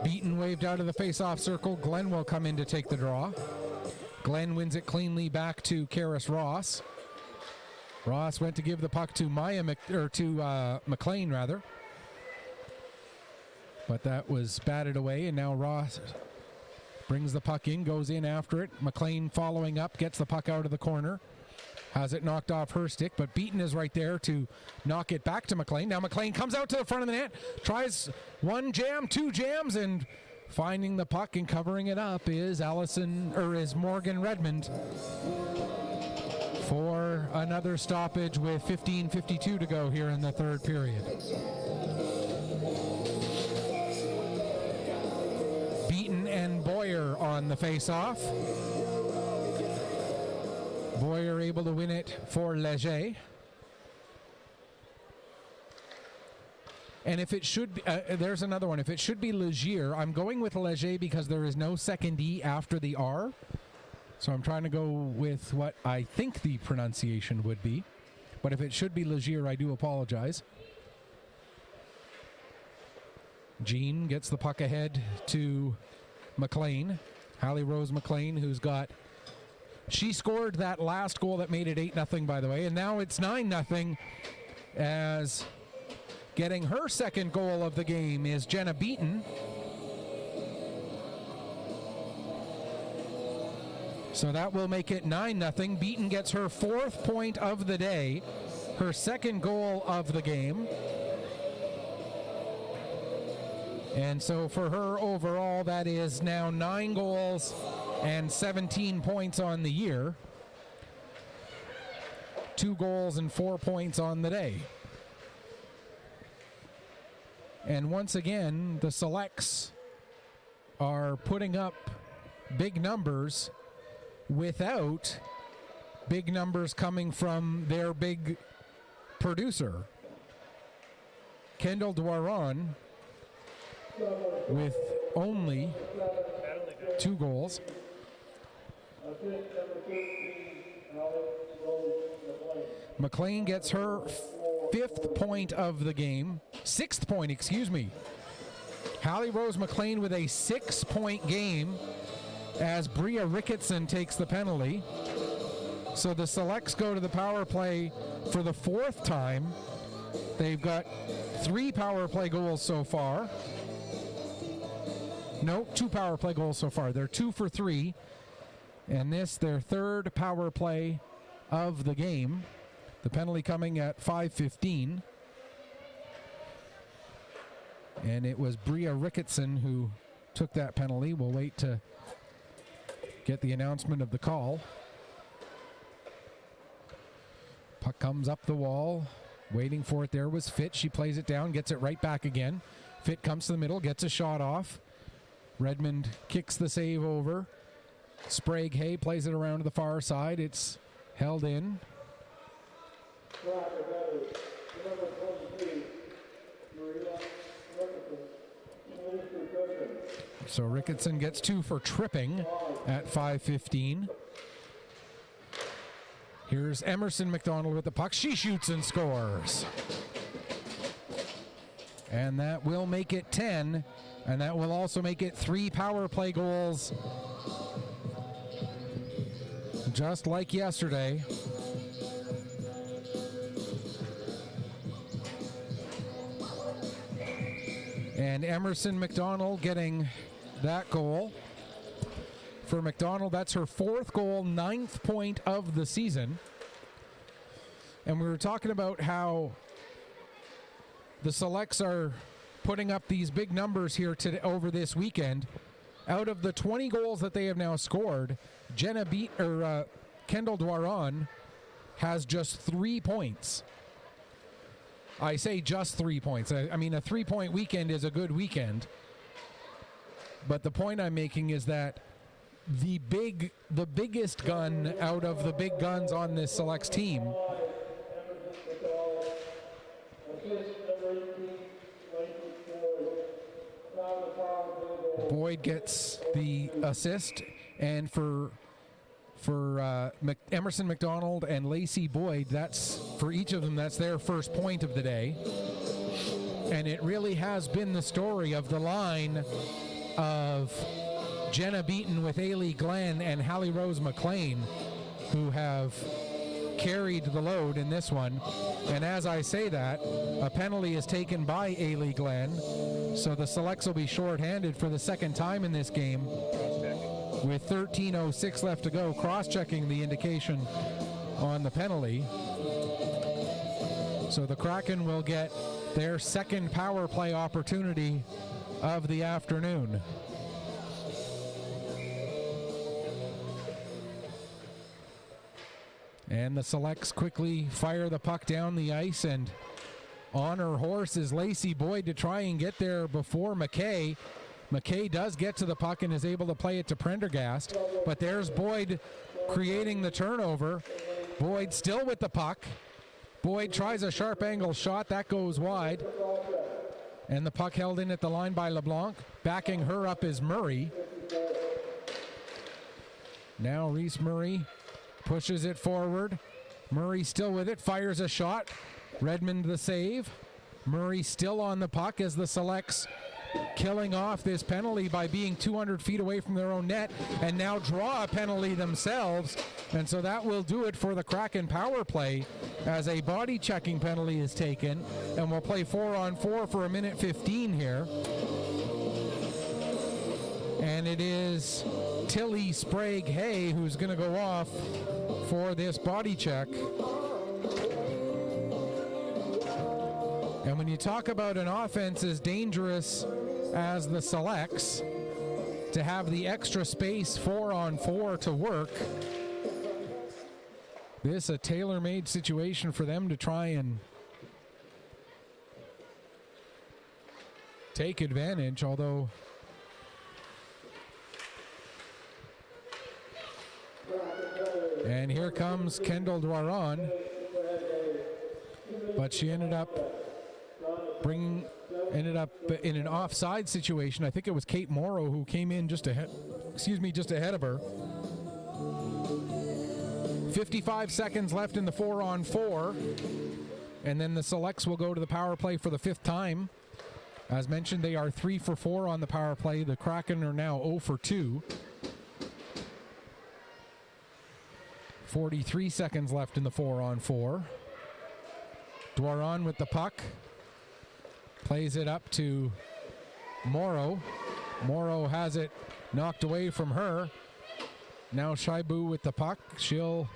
Beaton waved out of the face-off circle. Glenn will come in to take the draw. Glenn wins it cleanly back to Karis Ross. Ross went to give the puck to McLean rather. But that was batted away, and now Ross brings the puck in, goes in after it. McLean following up, gets the puck out of the corner. Has it knocked off her stick, but Beaton is right there to knock it back to McLean. Now McLean comes out to the front of the net, tries one jam, two jams, and finding the puck and covering it up is Morgan Redmond for another stoppage with 15:52 to go here in the third period. Beaton and Boyer on the face-off. Boyer able to win it for Leger. And if it should be, there's another one. If it should be Legier, I'm going with Leger because there is no second E after the R. So I'm trying to go with what I think the pronunciation would be. But if it should be Legier, I do apologize. Jean gets the puck ahead to McLean. Hallie Rose McLean, who's got... She scored that last goal that made it 8-0, by the way, and now it's 9-0, as getting her second goal of the game is Jenna Beaton. So that will make it 9-0. Beaton gets her 4th point of the day, her second goal of the game. And so for her overall, that is now 9 goals and 17 points on the year. 2 goals and 4 points on the day. And once again, the Selects are putting up big numbers without big numbers coming from their big producer. Kendall Dwaron with only 2 goals. McLean gets her 5th point of the game. 6th point, excuse me. Hallie Rose McLean with a 6-point game as Bria Ricketson takes the penalty. So the Selects go to the power play for the 4th time. They've got 3 power play goals so far. No, 2 power play goals so far. They're 2 for 3. And this, their 3rd power play of the game. The penalty coming at 5:15. And it was Bria Ricketson who took that penalty. We'll wait to get the announcement of the call. Puck comes up the wall. Waiting for it there was Fitt. She plays it down, gets it right back again. Fitt comes to the middle, gets a shot off. Redmond kicks the save over. Sprague Hay plays it around to the far side. It's held in. So Ricketson gets 2 for tripping at 5:15. Here's Emerson McDonald with the puck. She shoots and scores. And that will make it 10. And that will also make it 3 power play goals. Just like yesterday. And Emerson McDonald getting that goal. For McDonald, that's her 4th goal, 9th point of the season. And we were talking about how the Selects are putting up these big numbers here over this weekend. Out of the 20 goals that they have now scored, Kendall Dwaron has just 3 points. I say just 3 points. I mean, a 3-point weekend is a good weekend. But the point I'm making is that the biggest gun out of the big guns on this Selects team Boyd gets the assist, and for Emerson McDonald and Lacey Boyd, that's for each of them, that's their first point of the day. And it really has been the story of the line of Jenna Beaton with Ailey Glenn and Hallie Rose McLean, who have carried the load in this one. And as I say that, a penalty is taken by Ailey Glenn, so the Selects will be shorthanded for the second time in this game with 13:06 left to go, cross-checking the indication on the penalty. So the Kraken will get their second power play opportunity of the afternoon. And the Selects quickly fire the puck down the ice, and on her horse is Lacey Boyd to try and get there before McKay. McKay does get to the puck and is able to play it to Prendergast, but there's Boyd creating the turnover. Boyd still with the puck. Boyd tries a sharp angle shot, that goes wide. And the puck held in at the line by LeBlanc. Backing her up is Murray. Now Reese Murray pushes it forward. Murray still with it, fires a shot. Redmond the save. Murray still on the puck as the Selects killing off this penalty by being 200 feet away from their own net, and now draw a penalty themselves. And so that will do it for the Kraken power play as a body checking penalty is taken, and we'll play 4-on-4 for 1:15 here. And it is Tilly Sprague-Hay who's going to go off for this body check. And when you talk about an offense as dangerous as the Selects, to have the extra space 4-on-4 to work, this a tailor-made situation for them to try and take advantage, although and here comes Kendall Dwaron, but she ended up in an offside situation. I think it was Kate Morrow who came in just ahead of her. 55 seconds left in the 4-on-4, and then the Selects will go to the power play for the 5th time. As mentioned, they are 3 for 4 on the power play. The Kraken are now 0 for 2. 43 seconds left in the 4-on-4. Dwaron with the puck. Plays it up to Morrow. Morrow has it knocked away from her. Now Shaibu with the puck. She'll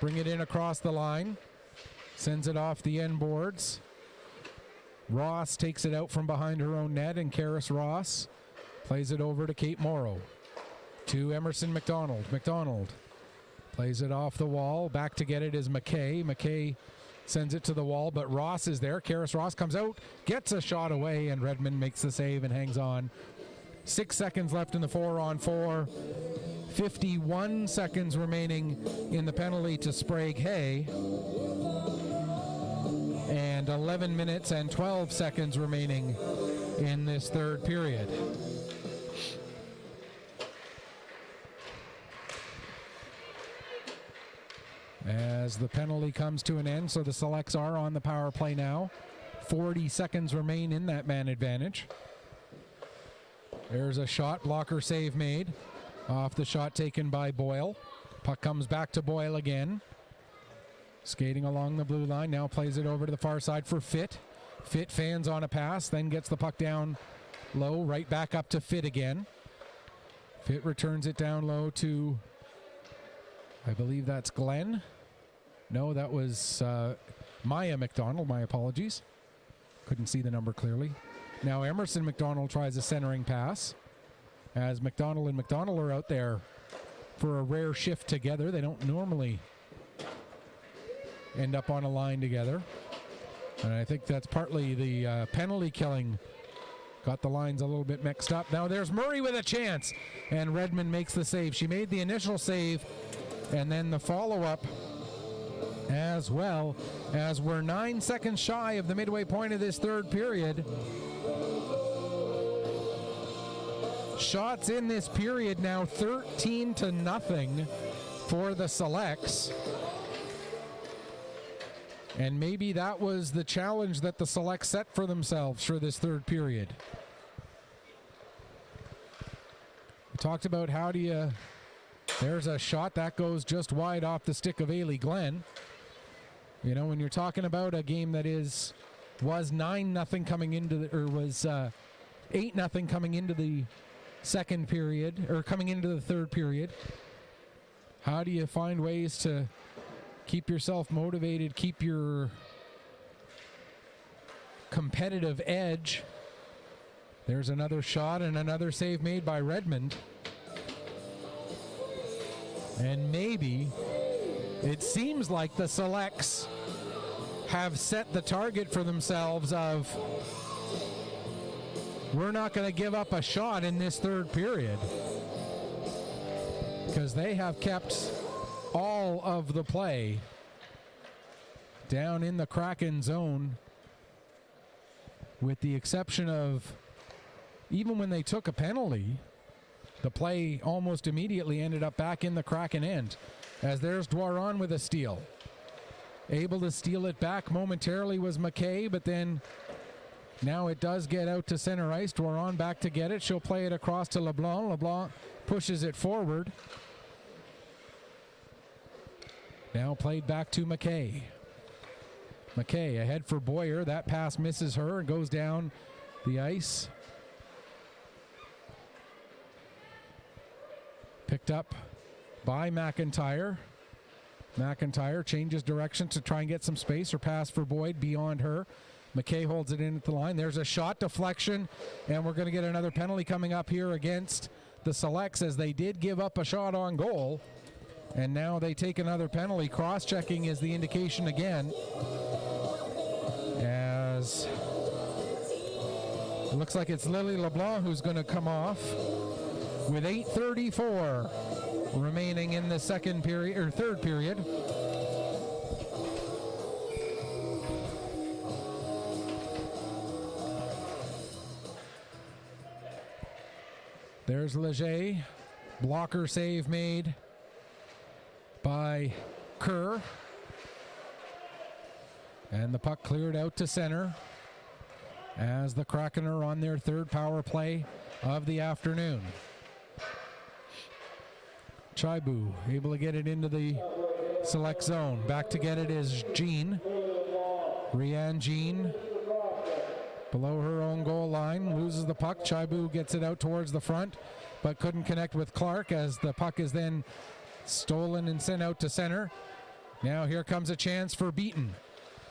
bring it in across the line. Sends it off the end boards. Ross takes it out from behind her own net, and Karis Ross plays it over to Kate Morrow. To Emerson McDonald. McDonald plays it off the wall. Back to get it is McKay. McKay sends it to the wall, but Ross is there. Karis Ross comes out, gets a shot away, and Redmond makes the save and hangs on. 6 seconds left in the 4-on-4. 51 seconds remaining in the penalty to Sprague-Hay. And 11 minutes and 12 seconds remaining in this third period. As the penalty comes to an end, so the Selects are on the power play now. 40 seconds remain in that man advantage. There's a shot, blocker save made. Off the shot taken by Boyle. Puck comes back to Boyle again. Skating along the blue line, now plays it over to the far side for Fitt. Fitt fans on a pass, then gets the puck down low, right back up to Fit again. Fit returns it down low to, I believe that's Glenn. No, that was Maya McDonald. My apologies. Couldn't see the number clearly. Now Emerson McDonald tries a centering pass. As McDonald and McDonald are out there for a rare shift together. They don't normally end up on a line together. And I think that's partly the penalty killing got the lines a little bit mixed up. Now there's Murray with a chance, and Redmond makes the save. She made the initial save, and then the follow-up as well, as we're 9 seconds shy of the midway point of this third period. Shots in this period now 13-0 for the Selects. And maybe that was the challenge that the Selects set for themselves for this third period. We talked about how do you... There's a shot that goes just wide off the stick of Ailey Glenn. You know, when you're talking about a game that was 9-0 coming into the... Or was 8-0 coming into the second period, or coming into the third period. How do you find ways to keep yourself motivated, keep your competitive edge? There's another shot and another save made by Redmond. And maybe it seems like the Selects have set the target for themselves of, we're not going to give up a shot in this third period, because they have kept all of the play down in the Kraken zone, with the exception of even when they took a penalty, the play almost immediately ended up back in the Kraken end, as there's Dwaron with a steal. Able to steal it back momentarily was McKay, but then now it does get out to center ice. Dwaron back to get it. She'll play it across to LeBlanc. LeBlanc pushes it forward. Now played back to McKay. McKay ahead for Boyer. That pass misses her and goes down the ice. Picked up by McIntyre. McIntyre changes direction to try and get some space. Her pass for Boyd beyond her. McKay holds it in at the line. There's a shot deflection, and we're going to get another penalty coming up here against the Selects, as they did give up a shot on goal. And now they take another penalty. Cross-checking is the indication again, as it looks like it's Lily LeBlanc who's going to come off with 8:34 remaining in the second period, or third period. There's Leger. Blocker save made by Kerr. And the puck cleared out to center, as the Kraken are on their third power play of the afternoon. Chaibu able to get it into the select zone. Back to get it is Jean. Rianne Jean below her own goal line, loses the puck. Chaibu gets it out towards the front, but couldn't connect with Clark, as the puck is then stolen and sent out to center. Now here comes a chance for Beaton.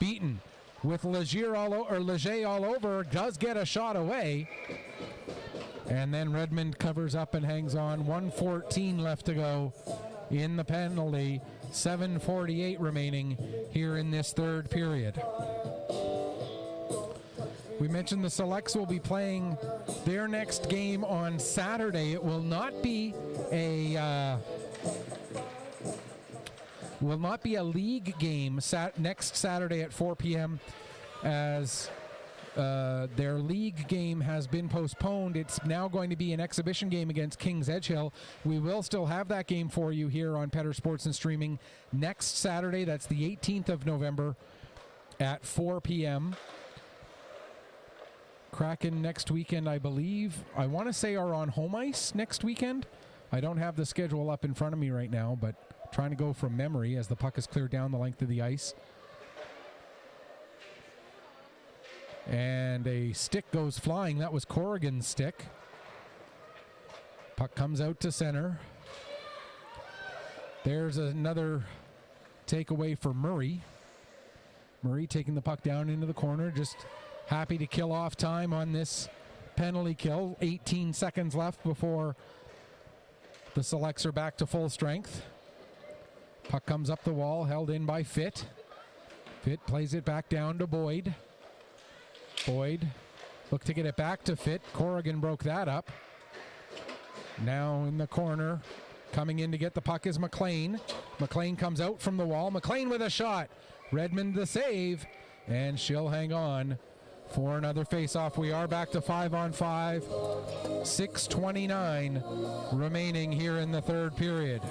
Beaton with Leger all over, does get a shot away. And then Redmond covers up and hangs on. 1:14 left to go in the penalty. 7:48 remaining here in this third period. We mentioned the Selects will be playing their next game on Saturday. It will not be a league game next Saturday at 4 p.m. as their league game has been postponed. It's now going to be an exhibition game against Kings Edgehill. We will still have that game for you here on Petter Sports and Streaming next Saturday. That's the 18th of November at 4 p.m. Kraken next weekend, I believe, I want to say, are on home ice next weekend. I don't have the schedule up in front of me right now, but trying to go from memory as the puck is cleared down the length of the ice. And a stick goes flying. That was Corrigan's stick. Puck comes out to center. There's another takeaway for Murray. Murray taking the puck down into the corner, just happy to kill off time on this penalty kill. 18 seconds left before the Selects are back to full strength. Puck comes up the wall, held in by Fitt. Fitt plays it back down to Boyd. Boyd looked to get it back to Fitt. Corrigan broke that up. Now in the corner, coming in to get the puck is McLean. McLean comes out from the wall. McLean with a shot. Redmond the save, and she'll hang on for another face-off. We are back to 5-on-5. 6:29 remaining here in the third period.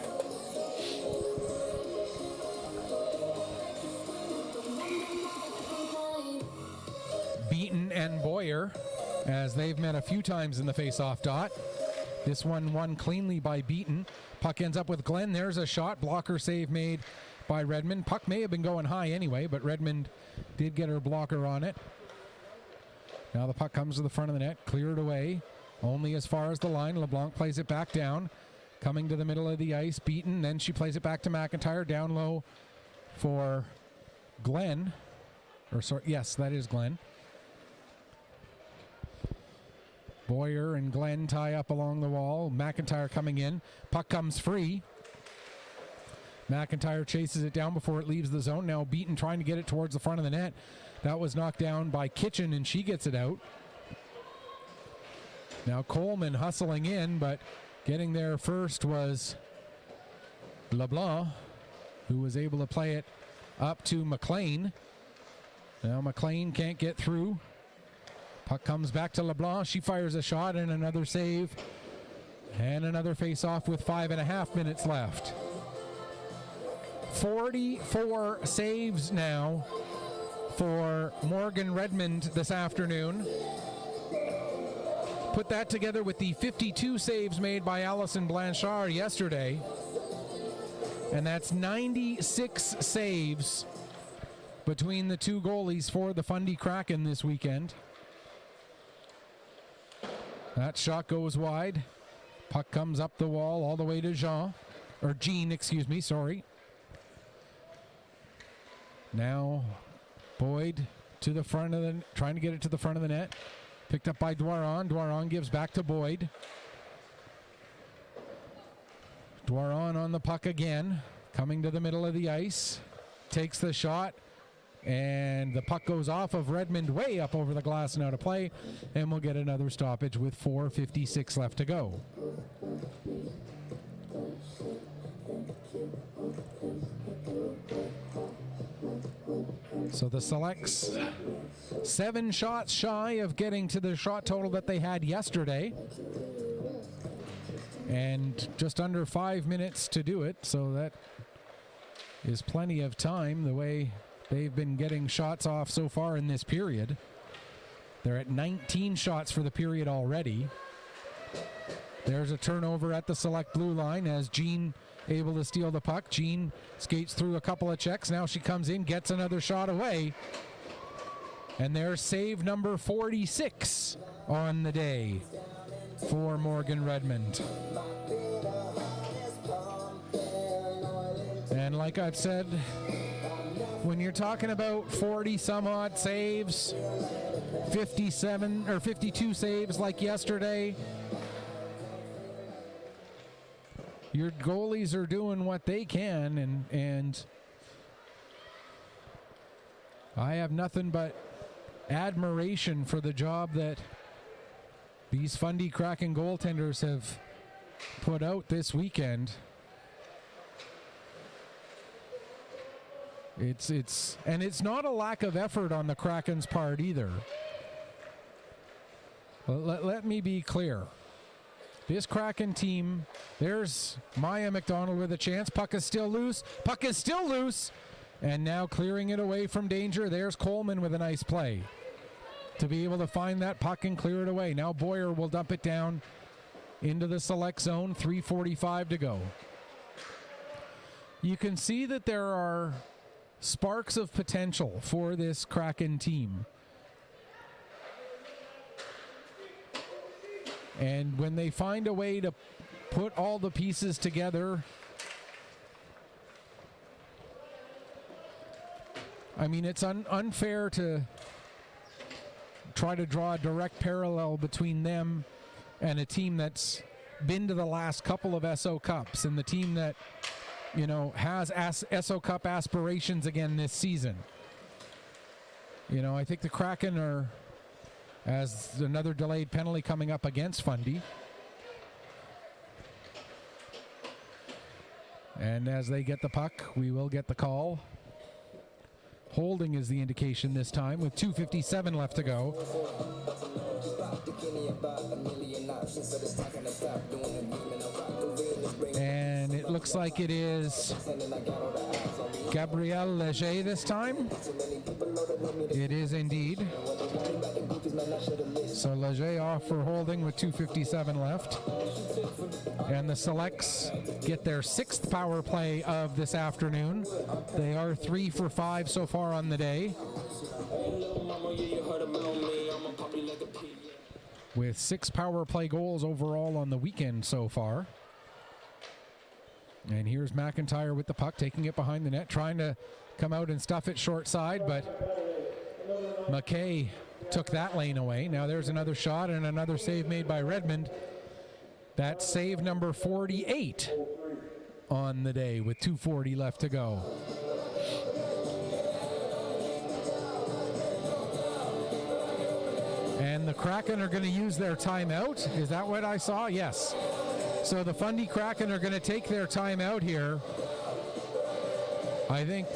Beaton and Boyer, as they've met a few times in the face-off dot. This one won cleanly by Beaton. Puck ends up with Glenn. There's a shot. Blocker save made by Redmond. Puck may have been going high anyway, but Redmond did get her blocker on it. Now the puck comes to the front of the net, cleared away, only as far as the line. LeBlanc plays it back down, coming to the middle of the ice. Beaton, then she plays it back to McIntyre, down low for Glenn. Or sorry, yes, that is Glenn. Boyer and Glenn tie up along the wall. McIntyre coming in. Puck comes free. McIntyre chases it down before it leaves the zone. Now Beaton trying to get it towards the front of the net. That was knocked down by Kitchen, and she gets it out. Now Coleman hustling in, but getting there first was LeBlanc, who was able to play it up to McLean. Now McLean can't get through. Puck comes back to LeBlanc. She fires a shot and another save. And another face-off with 5.5 minutes left. 44 saves now for Morgan Redmond this afternoon. Put that together with the 52 saves made by Allison Blanchard yesterday. And that's 96 saves between the two goalies for the Fundy Kraken this weekend. That shot goes wide. Puck comes up the wall all the way to Jean. Or Jean, excuse me, sorry. Now Boyd to the front of the, trying to get it to the front of the net. Picked up by Dwaron. Dwaron gives back to Boyd. Dwaron on the puck again. Coming to the middle of the ice. Takes the shot. And the puck goes off of Redmond way up over the glass and out of play. And we'll get another stoppage with 4:56 left to go. So the Selects 7 shots shy of getting to the shot total that they had yesterday. And just under 5 minutes to do it. So that is plenty of time the way they've been getting shots off so far in this period. They're at 19 shots for the period already. There's a turnover at the Select blue line as Jean able to steal the puck. Jean skates through a couple of checks. Now she comes in, gets another shot away. And there's save number 46 on the day for Morgan Redmond. And like I've said, when you're talking about 40 some odd saves, 57 or 52 saves like yesterday, your goalies are doing what they can, and I have nothing but admiration for the job that these Fundy Kraken goaltenders have put out this weekend. It's not a lack of effort on the Kraken's part either. Let me be clear. This Kraken team, there's Maya McDonald with a chance. Puck is still loose. Puck is still loose. And now clearing it away from danger. There's Coleman with a nice play to be able to find that puck and clear it away. Now Boyer will dump it down into the Select zone. 3:45 to go. You can see that there are sparks of potential for this Kraken team. And when they find a way to put all the pieces together, I mean, it's unfair to try to draw a direct parallel between them and a team that's been to the last couple of SO Cups and the team that, you know, has SO Cup aspirations again this season. You know, I think the Kraken are, as another delayed penalty coming up against Fundy. And as they get the puck, we will get the call. Holding is the indication this time with 2:57 left to go. And it looks like it is Gabriel Leger this time. It is indeed. So Leger off for holding with 2:57 left. And the Selects get their 6th power play of this afternoon. They are 3 for 5 so far on the day, with 6 power play goals overall on the weekend so far. And here's McIntyre with the puck, taking it behind the net, trying to come out and stuff it short side, but McKay took that lane away. Now there's another shot and another save made by Redmond. That's save number 48 on the day with 2:40 left to go. And the Kraken are going to use their timeout. Is that what I saw? Yes. So the Fundy Kraken are going to take their timeout here. I think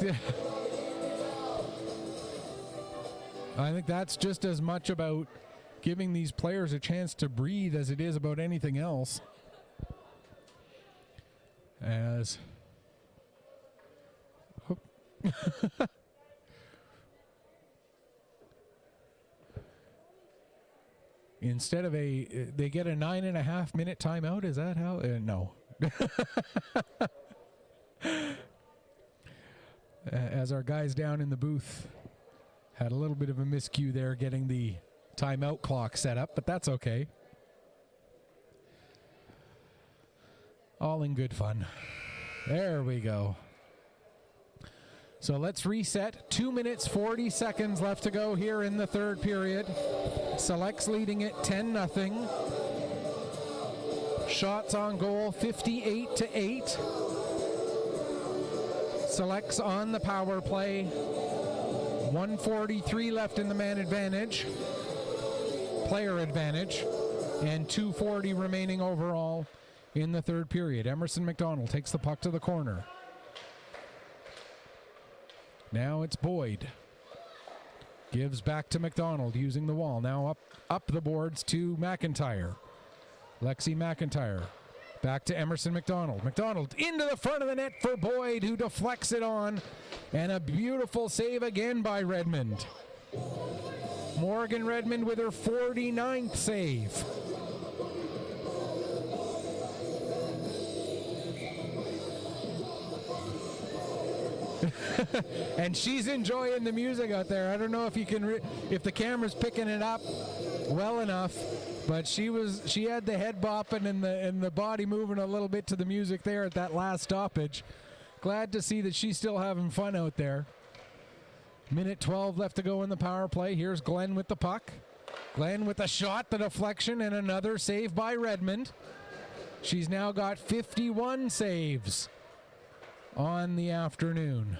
that's just as much about giving these players a chance to breathe as it is about anything else. As instead of they get a 9.5 minute timeout. Is that how? No. As our guys down in the booth had a little bit of a miscue there getting the timeout clock set up, but that's okay. All in good fun. There we go. So let's reset. 2 minutes, 40 seconds left to go here in the third period. Selects leading it 10-0. Shots on goal 58-8. Selects on the power play. 1:43 left in the man advantage. Player advantage. And 2:40 remaining overall in the third period. Emerson McDonald takes the puck to the corner. Now it's Boyd. Gives back to McDonald using the wall. Now up the boards to McIntyre. Lexi McIntyre. Back to Emerson McDonald. McDonald into the front of the net for Boyd, who deflects it on. And a beautiful save again by Redmond. Morgan Redmond with her 49th save. And she's enjoying the music out there. I don't know if you can, if the camera's picking it up well enough, but she had the head bopping and the body moving a little bit to the music there at that last stoppage. Glad to see that she's still having fun out there. Minute 12 left to go in the power play. Here's Glenn with the puck. Glenn with a shot, the deflection, and another save by Redmond. She's now got 51 saves on the afternoon.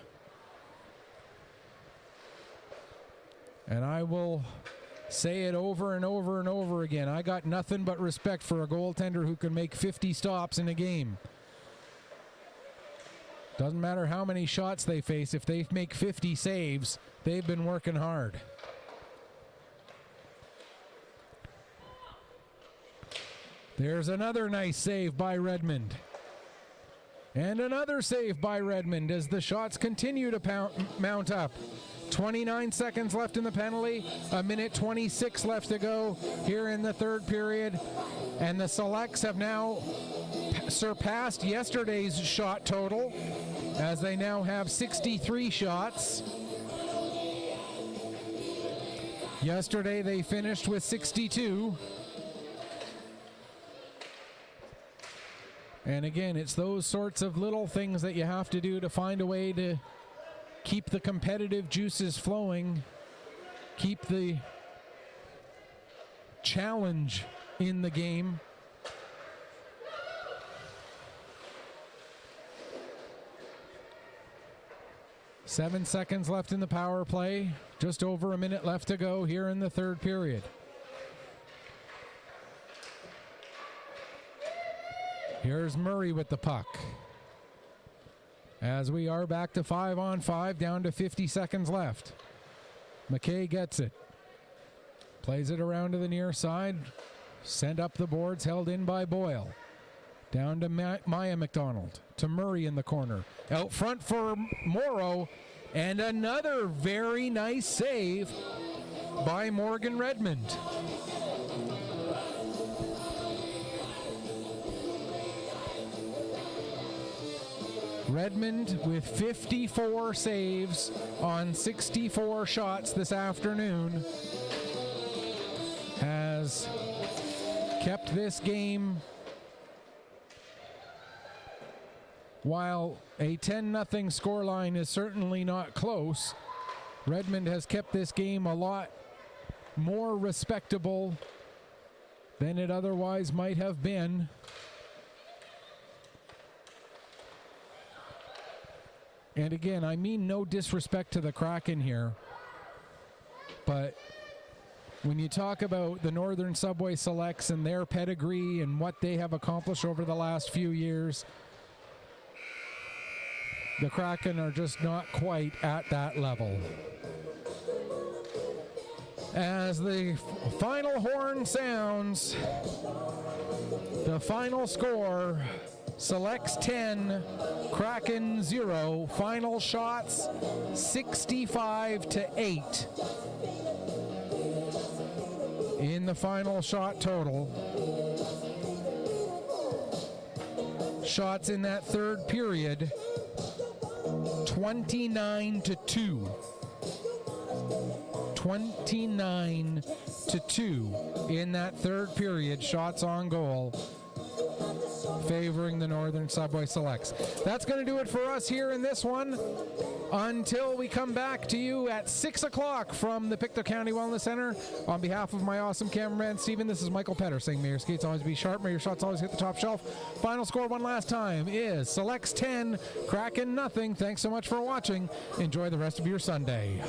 And I will say it over and over and over again. I got nothing but respect for a goaltender who can make 50 stops in a game. Doesn't matter how many shots they face. If they make 50 saves, they've been working hard. There's another nice save by Redmond. And another save by Redmond as the shots continue to mount up. 29 seconds left in the penalty. A minute 26 left to go here in the third period. And the Selects have now surpassed yesterday's shot total, as they now have 63 shots. Yesterday they finished with 62. And again, it's those sorts of little things that you have to do to find a way to keep the competitive juices flowing, keep the challenge in the game. Seven seconds left in the power play. Just over a minute left to go here in the third period. Here's Murray with the puck. As we are back to 5-on-5, down to 50 seconds left. McKay gets it. Plays it around to the near side. Sent up the boards, held in by Boyle. Down to Maya McDonald. To Murray in the corner. Out front for Morrow. And another very nice save by Morgan Redmond. Redmond with 54 saves on 64 shots this afternoon has kept this game, while a 10-0 scoreline is certainly not close. Redmond has kept this game a lot more respectable than it otherwise might have been. And again, I mean no disrespect to the Kraken here, but when you talk about the Northern Subway Selects and their pedigree and what they have accomplished over the last few years, the Kraken are just not quite at that level. As the final horn sounds, the final score: Selects 10, Kraken 0. Final shots 65-8 in the final shot total. Shots in that third period 29-2. 29-2 in that third period. Shots on goal favoring the Northern Subway Selects. That's going to do it for us here in this one. Until we come back to you at 6 o'clock from the Pictou County Wellness Center. On behalf of my awesome cameraman, Steven, this is Michael Petter saying may your skates always be sharp, may your shots always hit the top shelf. Final score one last time is Selects 10, Kraken nothing. Thanks so much for watching. Enjoy the rest of your Sunday.